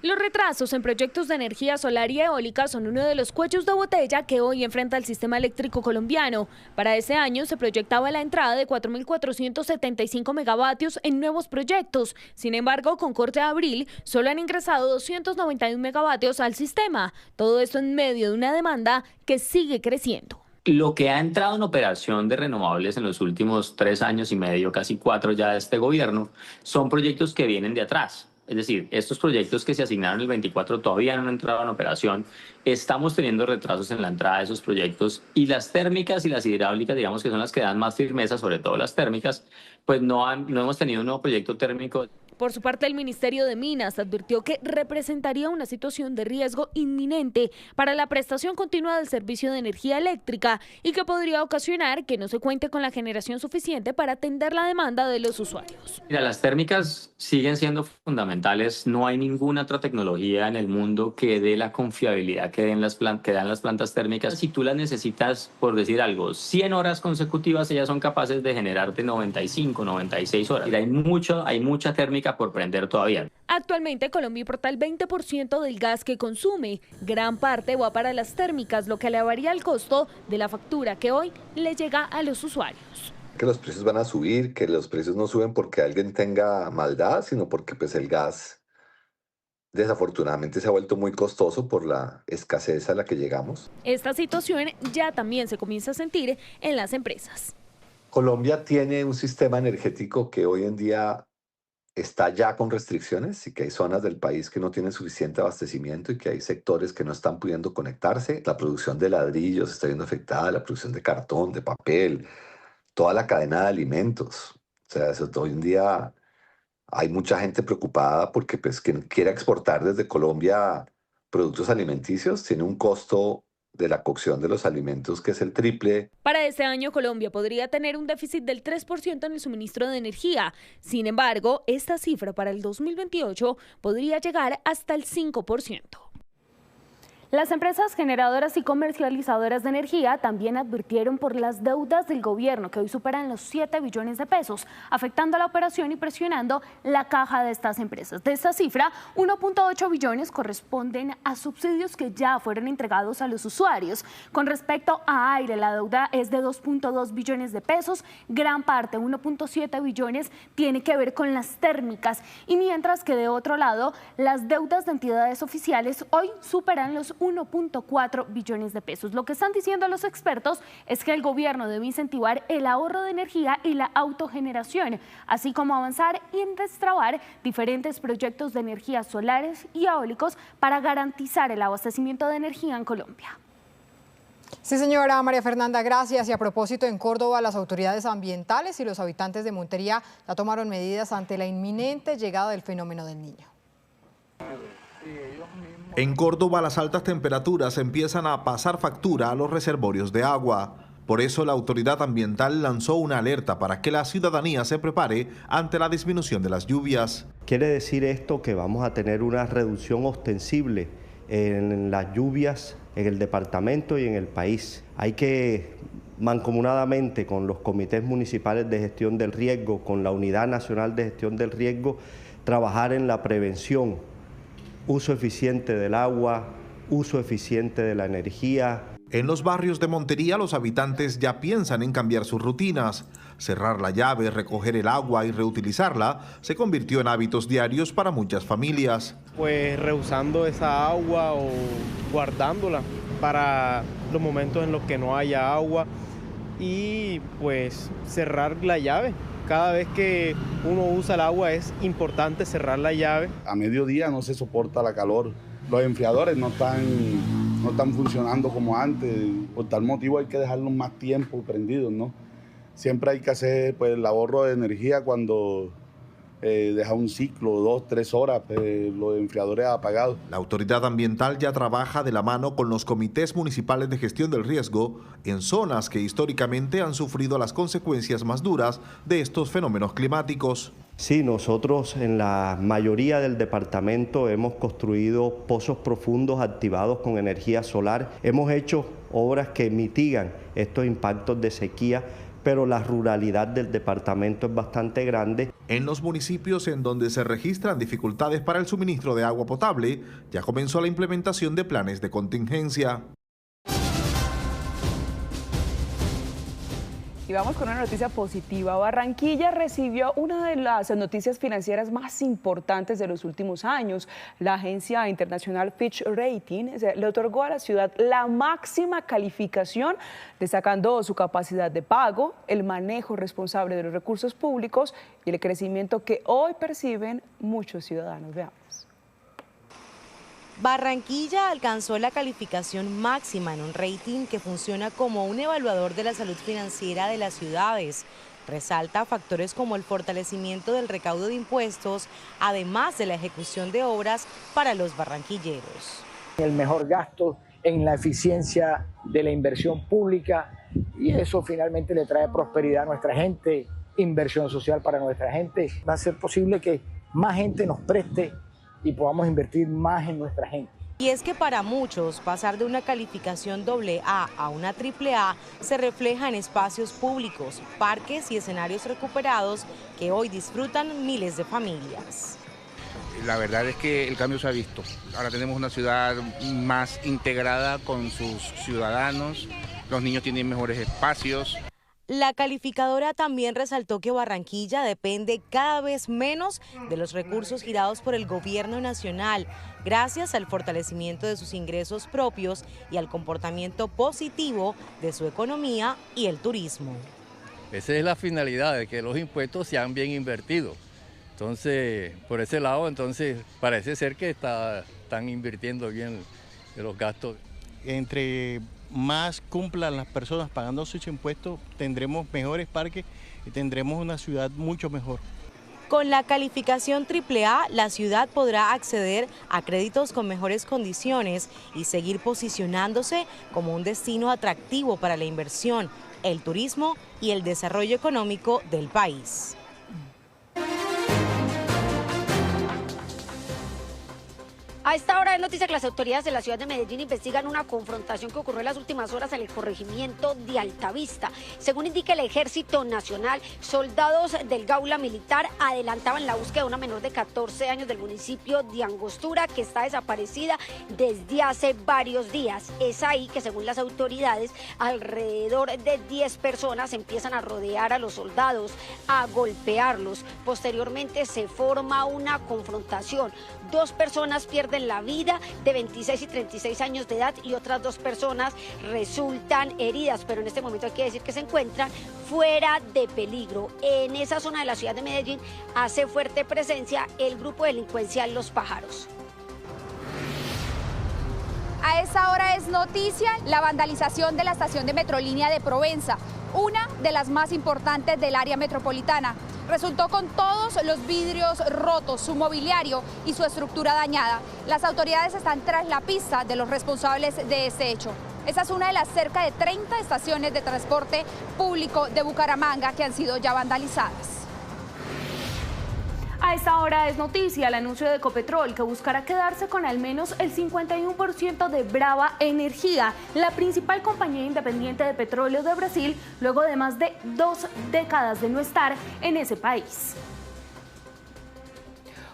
Los retrasos en proyectos de energía solar y eólica son uno de los cuellos de botella que hoy enfrenta el sistema eléctrico colombiano. Para ese año se proyectaba la entrada de 4.475 megavatios en nuevos proyectos. Sin embargo, con corte de abril, solo han ingresado 291 megavatios al sistema. Todo esto en medio de una demanda que sigue creciendo. Lo que ha entrado en operación de renovables en los últimos 3 años y medio, casi 4 ya de este gobierno, son proyectos que vienen de atrás. Es decir, estos proyectos que se asignaron el 24 todavía no han entrado en operación. Estamos teniendo retrasos en la entrada de esos proyectos y las térmicas y las hidráulicas, digamos que son las que dan más firmeza, sobre todo las térmicas, pues no hemos tenido un nuevo proyecto térmico. Por su parte, el Ministerio de Minas advirtió que representaría una situación de riesgo inminente para la prestación continua del servicio de energía eléctrica y que podría ocasionar que no se cuente con la generación suficiente para atender la demanda de los usuarios. Mira, las térmicas siguen siendo fundamentales. No hay ninguna otra tecnología en el mundo que dé la confiabilidad que dan las plantas térmicas. Si tú las necesitas, por decir algo, 100 horas consecutivas, ellas son capaces de generarte 95, 96 horas. Mira, hay mucha térmica por prender todavía. Actualmente Colombia importa el 20% del gas que consume. Gran parte va para las térmicas, lo que elevaría el costo de la factura que hoy le llega a los usuarios. Que los precios van a subir, que los precios no suben porque alguien tenga maldad, sino porque pues el gas desafortunadamente se ha vuelto muy costoso por la escasez a la que llegamos. Esta situación ya también se comienza a sentir en las empresas. Colombia tiene un sistema energético que hoy en día está ya con restricciones y que hay zonas del país que no tienen suficiente abastecimiento y que hay sectores que no están pudiendo conectarse. La producción de ladrillos está viendo afectada, la producción de cartón, de papel, toda la cadena de alimentos. O sea, hoy en día hay mucha gente preocupada porque pues, quien quiera exportar desde Colombia productos alimenticios tiene un costo de la cocción de los alimentos que es el triple. Para este año Colombia podría tener un déficit del 3% en el suministro de energía. Sin embargo, esta cifra para el 2028 podría llegar hasta el 5%. Las empresas generadoras y comercializadoras de energía también advirtieron por las deudas del gobierno que hoy superan los 7 billones de pesos, afectando a la operación y presionando la caja de estas empresas. De esta cifra, 1.8 billones corresponden a subsidios que ya fueron entregados a los usuarios. Con respecto a aire, la deuda es de 2.2 billones de pesos, gran parte, 1.7 billones, tiene que ver con las térmicas. Y mientras que de otro lado, las deudas de entidades oficiales hoy superan los 1.4 billones de pesos. Lo que están diciendo los expertos es que el gobierno debe incentivar el ahorro de energía y la autogeneración, así como avanzar en destrabar diferentes proyectos de energías solares y eólicos para garantizar el abastecimiento de energía en Colombia. Sí, señora María Fernanda, gracias. Y a propósito, en Córdoba, las autoridades ambientales y los habitantes de Montería ya tomaron medidas ante la inminente llegada del fenómeno del Niño. En Córdoba, las altas temperaturas empiezan a pasar factura a los reservorios de agua. Por eso, la autoridad ambiental lanzó una alerta para que la ciudadanía se prepare ante la disminución de las lluvias. Quiere decir esto que vamos a tener una reducción ostensible en las lluvias en el departamento y en el país. Hay que, mancomunadamente con los comités municipales de gestión del riesgo, con la Unidad Nacional de Gestión del Riesgo, trabajar en la prevención, uso eficiente del agua, uso eficiente de la energía. En los barrios de Montería, los habitantes ya piensan en cambiar sus rutinas. Cerrar la llave, recoger el agua y reutilizarla se convirtió en hábitos diarios para muchas familias. Pues reusando esa agua o guardándola para los momentos en los que no haya agua y pues cerrar la llave. Cada vez que uno usa el agua es importante cerrar la llave. A mediodía no se soporta la calor. Los enfriadores no están funcionando como antes. Por tal motivo hay que dejarlos más tiempo prendidos, ¿no? Siempre hay que hacer pues, el ahorro de energía cuando deja un ciclo, 2, 3 horas, los enfriadores apagados. La autoridad ambiental ya trabaja de la mano con los comités municipales de gestión del riesgo en zonas que históricamente han sufrido las consecuencias más duras de estos fenómenos climáticos. Sí, nosotros en la mayoría del departamento hemos construido pozos profundos activados con energía solar. Hemos hecho obras que mitigan estos impactos de sequía, pero la ruralidad del departamento es bastante grande. En los municipios en donde se registran dificultades para el suministro de agua potable, ya comenzó la implementación de planes de contingencia. Y vamos con una noticia positiva. Barranquilla recibió una de las noticias financieras más importantes de los últimos años. La agencia internacional Fitch Ratings le otorgó a la ciudad la máxima calificación, destacando su capacidad de pago, el manejo responsable de los recursos públicos y el crecimiento que hoy perciben muchos ciudadanos. Veamos. Barranquilla alcanzó la calificación máxima en un rating que funciona como un evaluador de la salud financiera de las ciudades. Resalta factores como el fortalecimiento del recaudo de impuestos, además de la ejecución de obras para los barranquilleros. El mejor gasto en la eficiencia de la inversión pública, y eso finalmente le trae prosperidad a nuestra gente, inversión social para nuestra gente. Va a ser posible que más gente nos preste y podamos invertir más en nuestra gente. Y es que para muchos pasar de una calificación AA a una AAA se refleja en espacios públicos, parques y escenarios recuperados que hoy disfrutan miles de familias. La verdad es que el cambio se ha visto. Ahora tenemos una ciudad más integrada con sus ciudadanos, los niños tienen mejores espacios. La calificadora también resaltó que Barranquilla depende cada vez menos de los recursos girados por el gobierno nacional, gracias al fortalecimiento de sus ingresos propios y al comportamiento positivo de su economía y el turismo. Esa es la finalidad, de que los impuestos sean bien invertidos. Entonces, por ese lado, parece ser que están invirtiendo bien los gastos. Entre más cumplan las personas pagando sus impuestos, tendremos mejores parques y tendremos una ciudad mucho mejor. Con la calificación AAA, la ciudad podrá acceder a créditos con mejores condiciones y seguir posicionándose como un destino atractivo para la inversión, el turismo y el desarrollo económico del país. A esta hora es noticia que las autoridades de la ciudad de Medellín investigan una confrontación que ocurrió en las últimas horas en el corregimiento de Altavista. Según indica el Ejército Nacional, soldados del Gaula Militar adelantaban la búsqueda de una menor de 14 años del municipio de Angostura que está desaparecida desde hace varios días. Es ahí que, según las autoridades, alrededor de 10 personas empiezan a rodear a los soldados, a golpearlos. Posteriormente se forma una confrontación. 2 personas pierden la vida, de 26 y 36 años de edad, y otras 2 personas resultan heridas, pero en este momento hay que decir que se encuentran fuera de peligro. En esa zona de la ciudad de Medellín hace fuerte presencia el grupo delincuencial Los Pájaros. A esta hora es noticia la vandalización de la estación de Metrolínea de Provenza, una de las más importantes del área metropolitana. Resultó con todos los vidrios rotos, su mobiliario y su estructura dañada. Las autoridades están tras la pista de los responsables de este hecho. Esta es una de las cerca de 30 estaciones de transporte público de Bucaramanga que han sido ya vandalizadas. A esta hora es noticia el anuncio de Ecopetrol, que buscará quedarse con al menos el 51% de Brava Energia, la principal compañía independiente de petróleo de Brasil, luego de más de 2 décadas de no estar en ese país.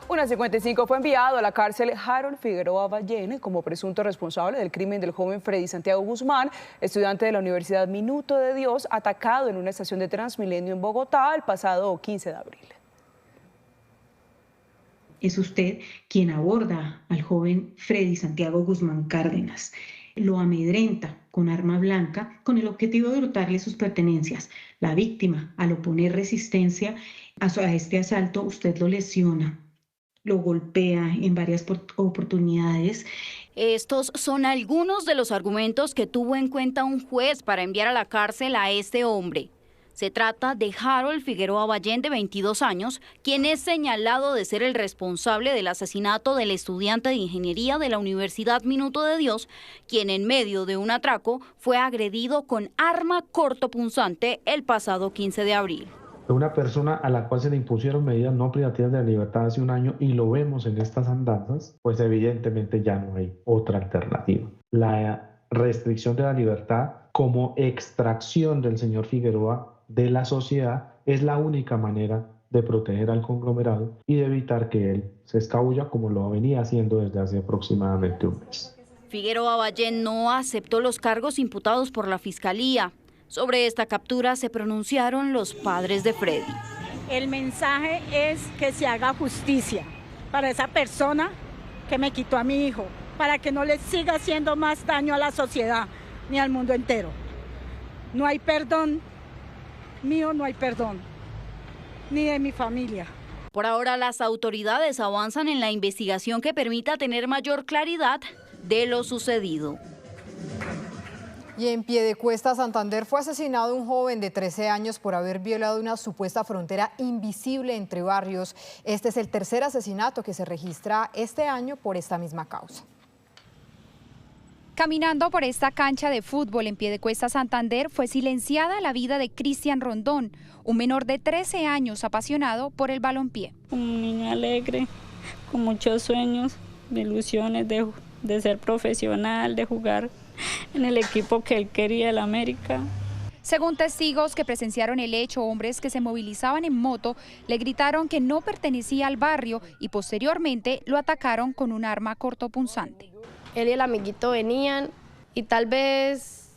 1:55 fue enviado a la cárcel Harold Figueroa Ballén como presunto responsable del crimen del joven Freddy Santiago Guzmán, estudiante de la Universidad Minuto de Dios, atacado en una estación de Transmilenio en Bogotá el pasado 15 de abril. Es usted quien aborda al joven Freddy Santiago Guzmán Cárdenas. Lo amedrenta con arma blanca con el objetivo de hurtarle sus pertenencias. La víctima, al oponer resistencia a este asalto, usted lo lesiona, lo golpea en varias oportunidades. Estos son algunos de los argumentos que tuvo en cuenta un juez para enviar a la cárcel a este hombre. Se trata de Harold Figueroa Ballén, de 22 años, quien es señalado de ser el responsable del asesinato del estudiante de ingeniería de la Universidad Minuto de Dios, quien en medio de un atraco fue agredido con arma cortopunzante el pasado 15 de abril. Una persona a la cual se le impusieron medidas no privativas de la libertad hace un año y lo vemos en estas andanzas, pues evidentemente ya no hay otra alternativa. La restricción de la libertad como extracción del señor Figueroa de la sociedad, es la única manera de proteger al conglomerado y de evitar que él se escabulla como lo venía haciendo desde hace aproximadamente un mes. Figueroa Ballén no aceptó los cargos imputados por la Fiscalía. Sobre esta captura se pronunciaron los padres de Freddy. El mensaje es que se haga justicia para esa persona que me quitó a mi hijo, para que no le siga haciendo más daño a la sociedad ni al mundo entero. No hay perdón mío, no hay perdón, ni de mi familia. Por ahora las autoridades avanzan en la investigación que permita tener mayor claridad de lo sucedido. Y en Piedecuesta, Santander, fue asesinado un joven de 13 años por haber violado una supuesta frontera invisible entre barrios. Este es el tercer asesinato que se registra este año por esta misma causa. Caminando por esta cancha de fútbol en Piedecuesta, Santander, fue silenciada la vida de Cristian Rondón, un menor de 13 años apasionado por el balompié. Un niño alegre, con muchos sueños, de ilusiones de ser profesional, de jugar en el equipo que él quería, el América. Según testigos que presenciaron el hecho, hombres que se movilizaban en moto le gritaron que no pertenecía al barrio y posteriormente lo atacaron con un arma cortopunzante. Él y el amiguito venían y tal vez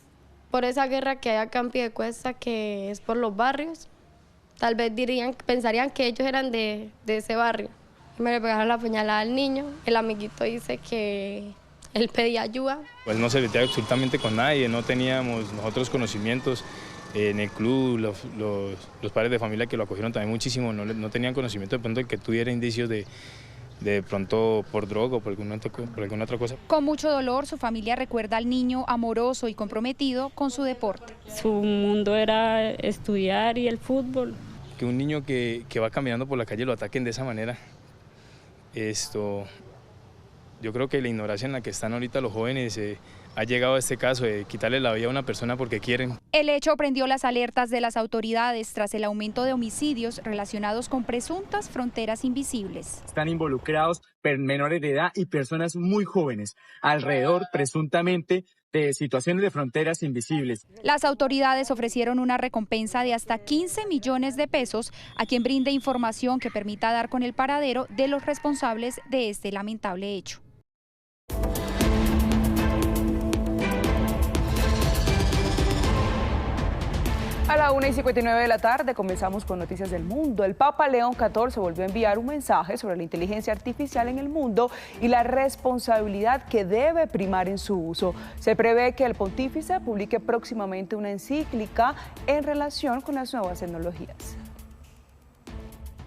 por esa guerra que hay acá en Piedecuesta, que es por los barrios, tal vez pensarían que ellos eran de ese barrio. Me le pegaron la puñalada al niño, el amiguito dice que él pedía ayuda. Pues no se metía absolutamente con nadie, no teníamos nosotros conocimientos en el club, los padres de familia que lo acogieron también muchísimo, no tenían conocimiento de pronto de que tuviera indicios de pronto por droga o por alguna otra cosa. Con mucho dolor, su familia recuerda al niño amoroso y comprometido con su deporte. Su mundo era estudiar y el fútbol. Que un niño que va caminando por la calle lo ataquen de esa manera, yo creo que la ignorancia en la que están ahorita los jóvenes ha llegado a este caso de quitarle la vida a una persona porque quieren. El hecho prendió las alertas de las autoridades tras el aumento de homicidios relacionados con presuntas fronteras invisibles. Están involucrados menores de edad y personas muy jóvenes, alrededor presuntamente de situaciones de fronteras invisibles. Las autoridades ofrecieron una recompensa de hasta 15 millones de pesos a quien brinde información que permita dar con el paradero de los responsables de este lamentable hecho. A la 1:59 de la tarde comenzamos con noticias del mundo. El Papa León XIV volvió a enviar un mensaje sobre la inteligencia artificial en el mundo y la responsabilidad que debe primar en su uso. Se prevé que el pontífice publique próximamente una encíclica en relación con las nuevas tecnologías.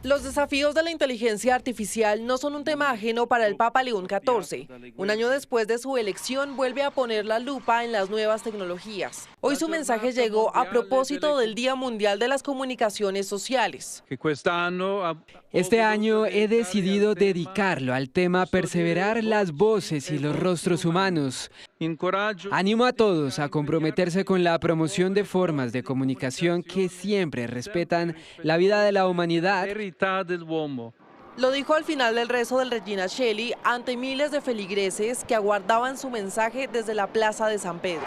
Los desafíos de la inteligencia artificial no son un tema ajeno para el Papa León XIV. Un año después de su elección, vuelve a poner la lupa en las nuevas tecnologías. Hoy su mensaje llegó a propósito del Día Mundial de las Comunicaciones Sociales. Este año he decidido dedicarlo al tema perseverar las voces y los rostros humanos. Animo a todos a comprometerse con la promoción de formas de comunicación que siempre respetan la vida de la humanidad. Lo dijo al final del rezo del Regina Coeli ante miles de feligreses que aguardaban su mensaje desde la Plaza de San Pedro.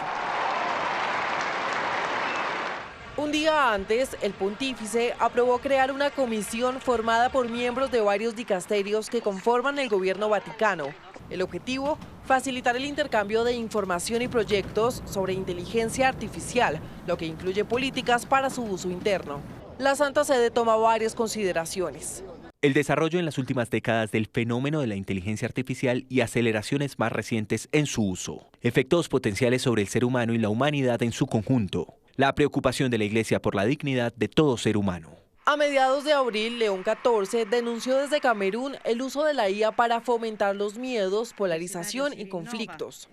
Un día antes, el pontífice aprobó crear una comisión formada por miembros de varios dicasterios que conforman el gobierno vaticano. El objetivo, facilitar el intercambio de información y proyectos sobre inteligencia artificial, lo que incluye políticas para su uso interno. La Santa Sede toma varias consideraciones. El desarrollo en las últimas décadas del fenómeno de la inteligencia artificial y aceleraciones más recientes en su uso. Efectos potenciales sobre el ser humano y la humanidad en su conjunto. La preocupación de la Iglesia por la dignidad de todo ser humano. A mediados de abril, León XIV denunció desde Camerún el uso de la IA para fomentar los miedos, polarización y conflictos.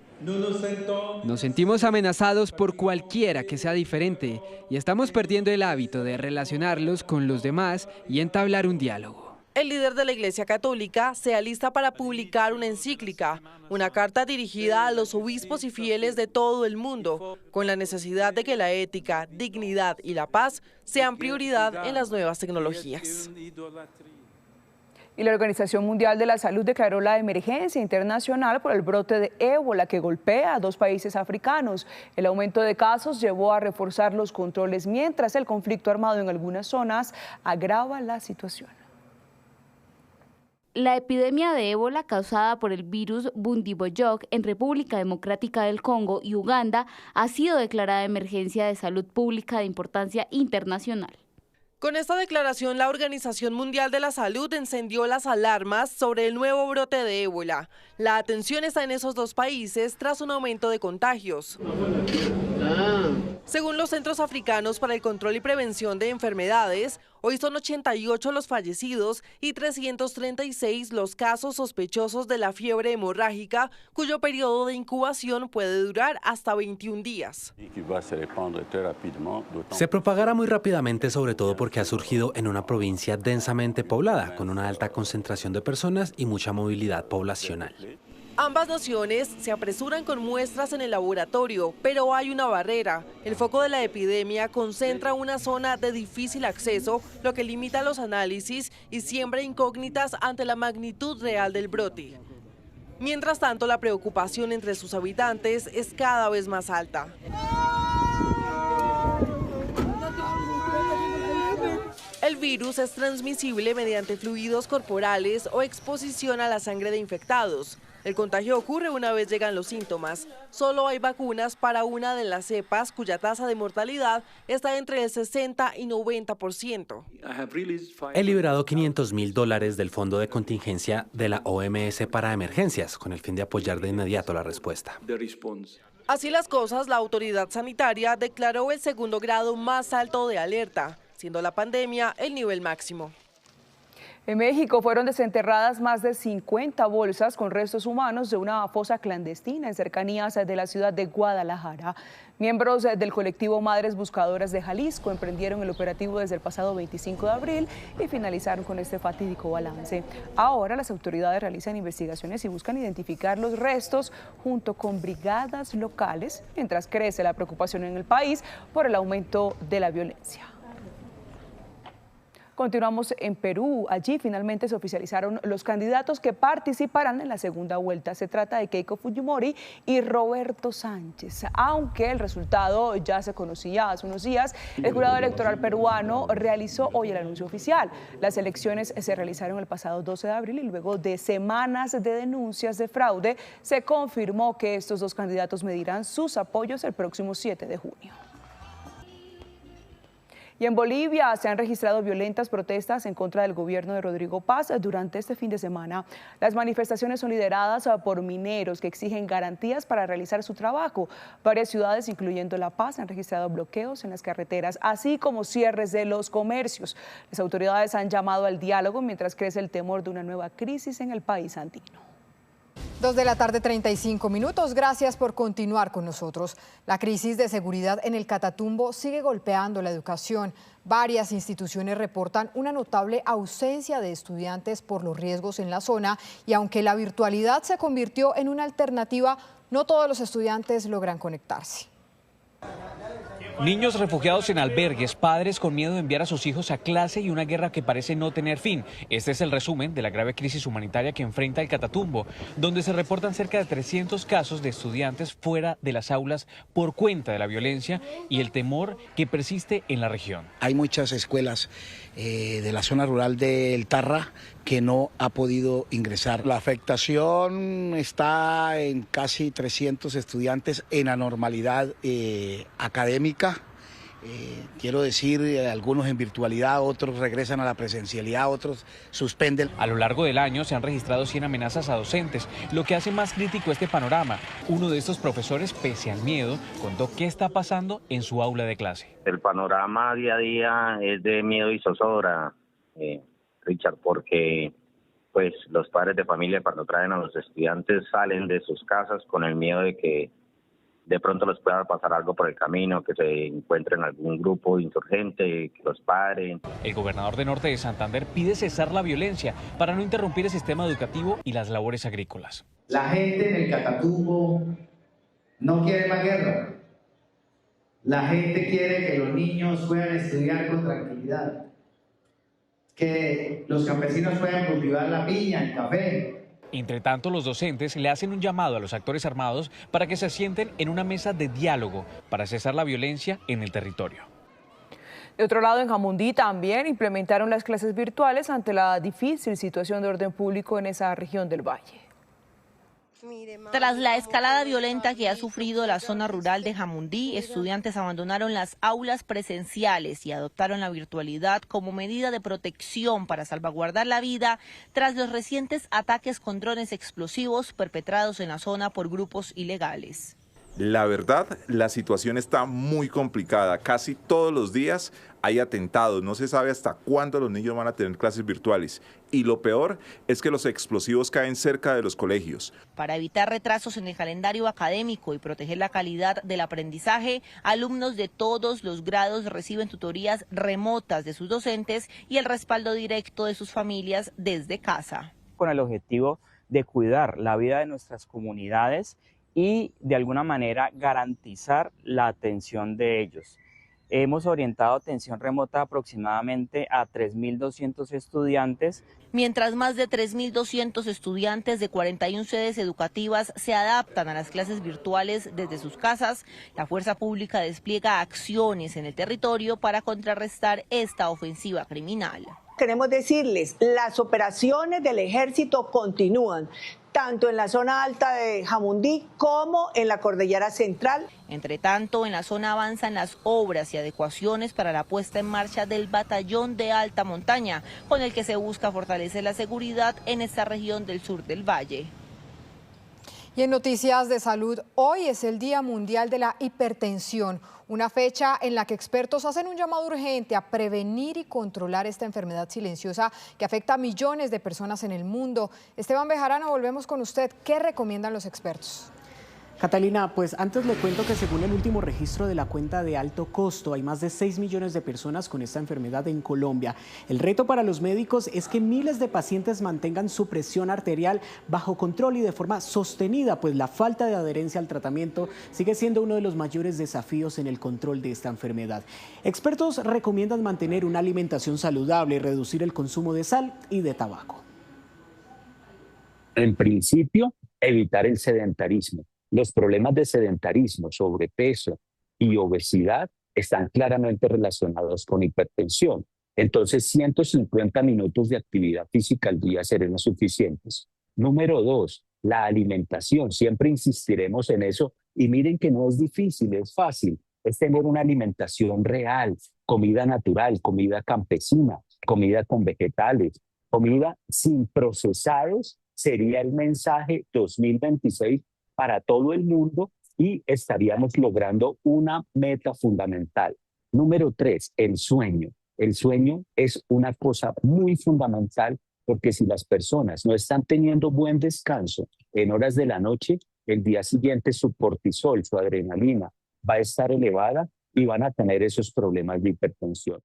Nos sentimos amenazados por cualquiera que sea diferente y estamos perdiendo el hábito de relacionarlos con los demás y entablar un diálogo. El líder de la Iglesia Católica se alista para publicar una encíclica, una carta dirigida a los obispos y fieles de todo el mundo, con la necesidad de que la ética, dignidad y la paz sean prioridad en las nuevas tecnologías. Y la Organización Mundial de la Salud declaró la emergencia internacional por el brote de ébola que golpea a 2 países africanos. El aumento de casos llevó a reforzar los controles, mientras el conflicto armado en algunas zonas agrava la situación. La epidemia de ébola causada por el virus Bundibugyo en República Democrática del Congo y Uganda ha sido declarada emergencia de salud pública de importancia internacional. Con esta declaración, la Organización Mundial de la Salud encendió las alarmas sobre el nuevo brote de ébola. La atención está en esos 2 países tras un aumento de contagios. Según los Centros Africanos para el Control y Prevención de Enfermedades, hoy son 88 los fallecidos y 336 los casos sospechosos de la fiebre hemorrágica, cuyo periodo de incubación puede durar hasta 21 días. Se propagará muy rápidamente, sobre todo porque ha surgido en una provincia densamente poblada, con una alta concentración de personas y mucha movilidad poblacional. Ambas naciones se apresuran con muestras en el laboratorio, pero hay una barrera. El foco de la epidemia concentra una zona de difícil acceso, lo que limita los análisis y siembra incógnitas ante la magnitud real del brote. Mientras tanto, la preocupación entre sus habitantes es cada vez más alta. El virus es transmisible mediante fluidos corporales o exposición a la sangre de infectados. El contagio ocurre una vez llegan los síntomas. Solo hay vacunas para una de las cepas cuya tasa de mortalidad está entre el 60 y 90%. He liberado $500.000 del fondo de contingencia de la OMS para emergencias, con el fin de apoyar de inmediato la respuesta. Así las cosas, la autoridad sanitaria declaró el 2º grado más alto de alerta, siendo la pandemia el nivel máximo. En México fueron desenterradas más de 50 bolsas con restos humanos de una fosa clandestina en cercanías de la ciudad de Guadalajara. Miembros del colectivo Madres Buscadoras de Jalisco emprendieron el operativo desde el pasado 25 de abril y finalizaron con este fatídico balance. Ahora las autoridades realizan investigaciones y buscan identificar los restos junto con brigadas locales, mientras crece la preocupación en el país por el aumento de la violencia. Continuamos en Perú. Allí finalmente se oficializaron los candidatos que participarán en la segunda vuelta. Se trata de Keiko Fujimori y Roberto Sánchez. Aunque el resultado ya se conocía hace unos días, el jurado electoral peruano realizó hoy el anuncio oficial. Las elecciones se realizaron el pasado 12 de abril y luego de semanas de denuncias de fraude, se confirmó que estos 2 candidatos medirán sus apoyos el próximo 7 de junio. Y en Bolivia se han registrado violentas protestas en contra del gobierno de Rodrigo Paz durante este fin de semana. Las manifestaciones son lideradas por mineros que exigen garantías para realizar su trabajo. Varias ciudades, incluyendo La Paz, han registrado bloqueos en las carreteras, así como cierres de los comercios. Las autoridades han llamado al diálogo mientras crece el temor de una nueva crisis en el país andino. 2 de la tarde, 35 minutos. Gracias por continuar con nosotros. La crisis de seguridad en el Catatumbo sigue golpeando la educación. Varias instituciones reportan una notable ausencia de estudiantes por los riesgos en la zona y aunque la virtualidad se convirtió en una alternativa, no todos los estudiantes logran conectarse. Niños refugiados en albergues, padres con miedo de enviar a sus hijos a clase y una guerra que parece no tener fin. Este es el resumen de la grave crisis humanitaria que enfrenta el Catatumbo, donde se reportan cerca de 300 casos de estudiantes fuera de las aulas por cuenta de la violencia y el temor que persiste en la región. Hay muchas escuelas de la zona rural del Tarra que no ha podido ingresar. La afectación está en casi 300 estudiantes en anormalidad académica. Quiero decir, algunos en virtualidad, otros regresan a la presencialidad, otros suspenden. A lo largo del año se han registrado 100 amenazas a docentes, lo que hace más crítico este panorama. Uno de estos profesores, pese al miedo, contó qué está pasando en su aula de clase. El panorama día a día es de miedo y zozobra, Richard, porque pues los padres de familia cuando traen a los estudiantes salen de sus casas con el miedo de que de pronto les pueda pasar algo por el camino, que se encuentren algún grupo insurgente, que los paren. El gobernador de Norte de Santander pide cesar la violencia para no interrumpir el sistema educativo y las labores agrícolas. La gente en el Catatumbo no quiere más guerra. La gente quiere que los niños puedan estudiar con tranquilidad. que los campesinos puedan cultivar la piña, el café. Entre tanto, los docentes le hacen un llamado a los actores armados para que se sienten en una mesa de diálogo para cesar la violencia en el territorio. De otro lado, en Jamundí también implementaron las clases virtuales ante la difícil situación de orden público en esa región del valle. Tras la escalada violenta que ha sufrido la zona rural de Jamundí, estudiantes abandonaron las aulas presenciales y adoptaron la virtualidad como medida de protección para salvaguardar la vida tras los recientes ataques con drones explosivos perpetrados en la zona por grupos ilegales. La verdad, la situación está muy complicada. Casi todos los días hay atentados. No se sabe hasta cuándo los niños van a tener clases virtuales. Y lo peor es que los explosivos caen cerca de los colegios. Para evitar retrasos en el calendario académico y proteger la calidad del aprendizaje, alumnos de todos los grados reciben tutorías remotas de sus docentes y el respaldo directo de sus familias desde casa. Con el objetivo de cuidar la vida de nuestras comunidades y de alguna manera garantizar la atención de ellos. Hemos orientado atención remota aproximadamente a 3.200 estudiantes. Mientras más de 3.200 estudiantes de 41 sedes educativas se adaptan a las clases virtuales desde sus casas, la fuerza pública despliega acciones en el territorio para contrarrestar esta ofensiva criminal. Queremos decirles, las operaciones del ejército continúan, tanto en la zona alta de Jamundí como en la cordillera central. Entre tanto, en la zona avanzan las obras y adecuaciones para la puesta en marcha del batallón de alta montaña, con el que se busca fortalecer la seguridad en esta región del sur del valle. Y en noticias de salud, hoy es el Día Mundial de la Hipertensión, una fecha en la que expertos hacen un llamado urgente a prevenir y controlar esta enfermedad silenciosa que afecta a millones de personas en el mundo. Esteban Bejarano, volvemos con usted. ¿Qué recomiendan los expertos? Catalina, pues antes le cuento que según el último registro de la cuenta de alto costo, hay más de 6 millones de personas con esta enfermedad en Colombia. El reto para los médicos es que miles de pacientes mantengan su presión arterial bajo control y de forma sostenida, pues la falta de adherencia al tratamiento sigue siendo uno de los mayores desafíos en el control de esta enfermedad. Expertos recomiendan mantener una alimentación saludable y reducir el consumo de sal y de tabaco. En principio, evitar el sedentarismo. Los problemas de sedentarismo, sobrepeso y obesidad están claramente relacionados con hipertensión. Entonces, 150 minutos de actividad física al día serán suficientes. Número 2, la alimentación. Siempre insistiremos en eso y miren que no es difícil, es fácil. Es tener una alimentación real, comida natural, comida campesina, comida con vegetales, comida sin procesados. Sería el mensaje 2026 para todo el mundo y estaríamos logrando una meta fundamental. Número 3, el sueño. El sueño es una cosa muy fundamental porque si las personas no están teniendo buen descanso en horas de la noche, el día siguiente su cortisol, su adrenalina va a estar elevada y van a tener esos problemas de hipertensión.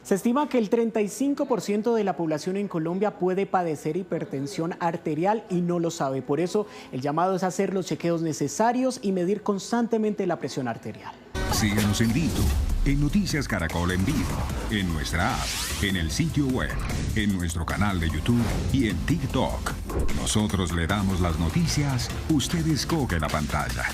Se estima que el 35% de la población en Colombia puede padecer hipertensión arterial y no lo sabe. Por eso, el llamado es hacer los chequeos necesarios y medir constantemente la presión arterial. Síguenos en YouTube, en Noticias Caracol en vivo, en nuestra app, en el sitio web, en nuestro canal de YouTube y en TikTok. Nosotros le damos las noticias, usted escoge la pantalla.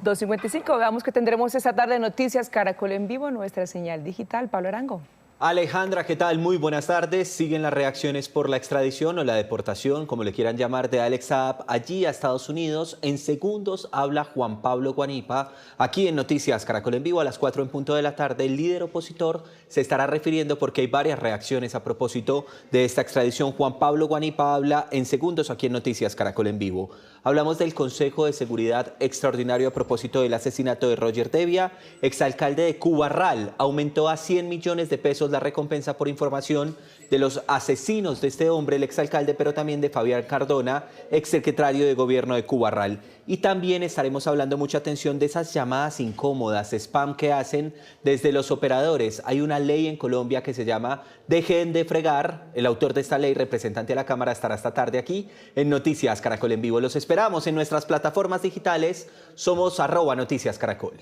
2:55, veamos que tendremos esta tarde Noticias Caracol en vivo en nuestra señal digital. Pablo Arango. Alejandra, ¿qué tal? Muy buenas tardes. Siguen las reacciones por la extradición o la deportación, como le quieran llamar, de Alex Saab allí a Estados Unidos. En segundos habla Juan Pablo Guanipa. Aquí en Noticias Caracol en vivo a las 4 en punto de la tarde. El líder opositor se estará refiriendo porque hay varias reacciones a propósito de esta extradición. Juan Pablo Guanipa habla en segundos aquí en Noticias Caracol en vivo. Hablamos del Consejo de Seguridad Extraordinario a propósito del asesinato de Roger Devia. Exalcalde de Cubarral aumentó a 100 millones de pesos la recompensa por información de los asesinos de este hombre, el exalcalde, pero también de Fabián Cardona, exsecretario de Gobierno de Cubarral. Y también estaremos hablando mucha atención de esas llamadas incómodas, spam que hacen desde los operadores. Hay una ley en Colombia que se llama Dejen de fregar. El autor de esta ley, representante de la Cámara, estará esta tarde aquí en Noticias Caracol en vivo. Los esperamos en nuestras plataformas digitales. Somos @Noticias Caracol.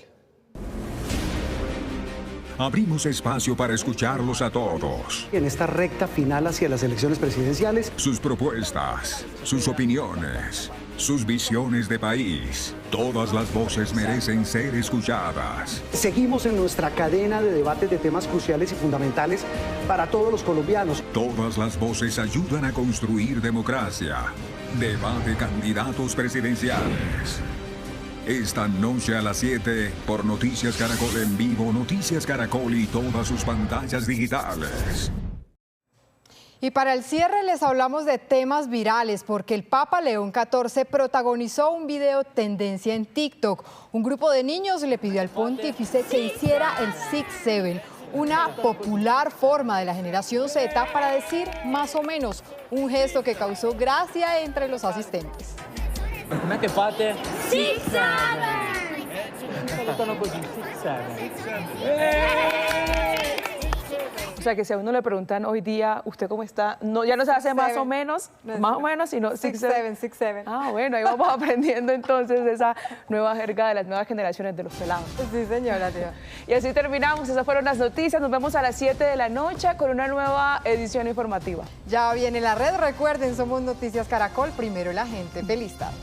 abrimos espacio para escucharlos a todos. En esta recta final hacia las elecciones presidenciales, sus propuestas, sus opiniones, sus visiones de país. Todas las voces merecen ser escuchadas. Seguimos en nuestra cadena de debates de temas cruciales y fundamentales para todos los colombianos. Todas las voces ayudan a construir democracia. Debate candidatos presidenciales. Esta noche a las 7 por Noticias Caracol en vivo, Noticias Caracol y todas sus pantallas digitales. Y para el cierre les hablamos de temas virales porque el Papa León XIV protagonizó un video tendencia en TikTok. Un grupo de niños le pidió al pontífice que hiciera el 6-7, una popular forma de la generación Z para decir más o menos, un gesto que causó gracia entre los asistentes. Com'è che fate? 6-7! O sea que si a uno le preguntan hoy día, ¿usted cómo está? No, ya no se hace más o menos, sino 6-7. Ah, bueno, ahí vamos aprendiendo entonces esa nueva jerga de las nuevas generaciones de los pelados. Sí, señora, tía. Y así terminamos, esas fueron las noticias. Nos vemos a las 7 de la noche con una nueva edición informativa. Ya viene la red, recuerden, somos Noticias Caracol, primero la gente. Feliz tarde.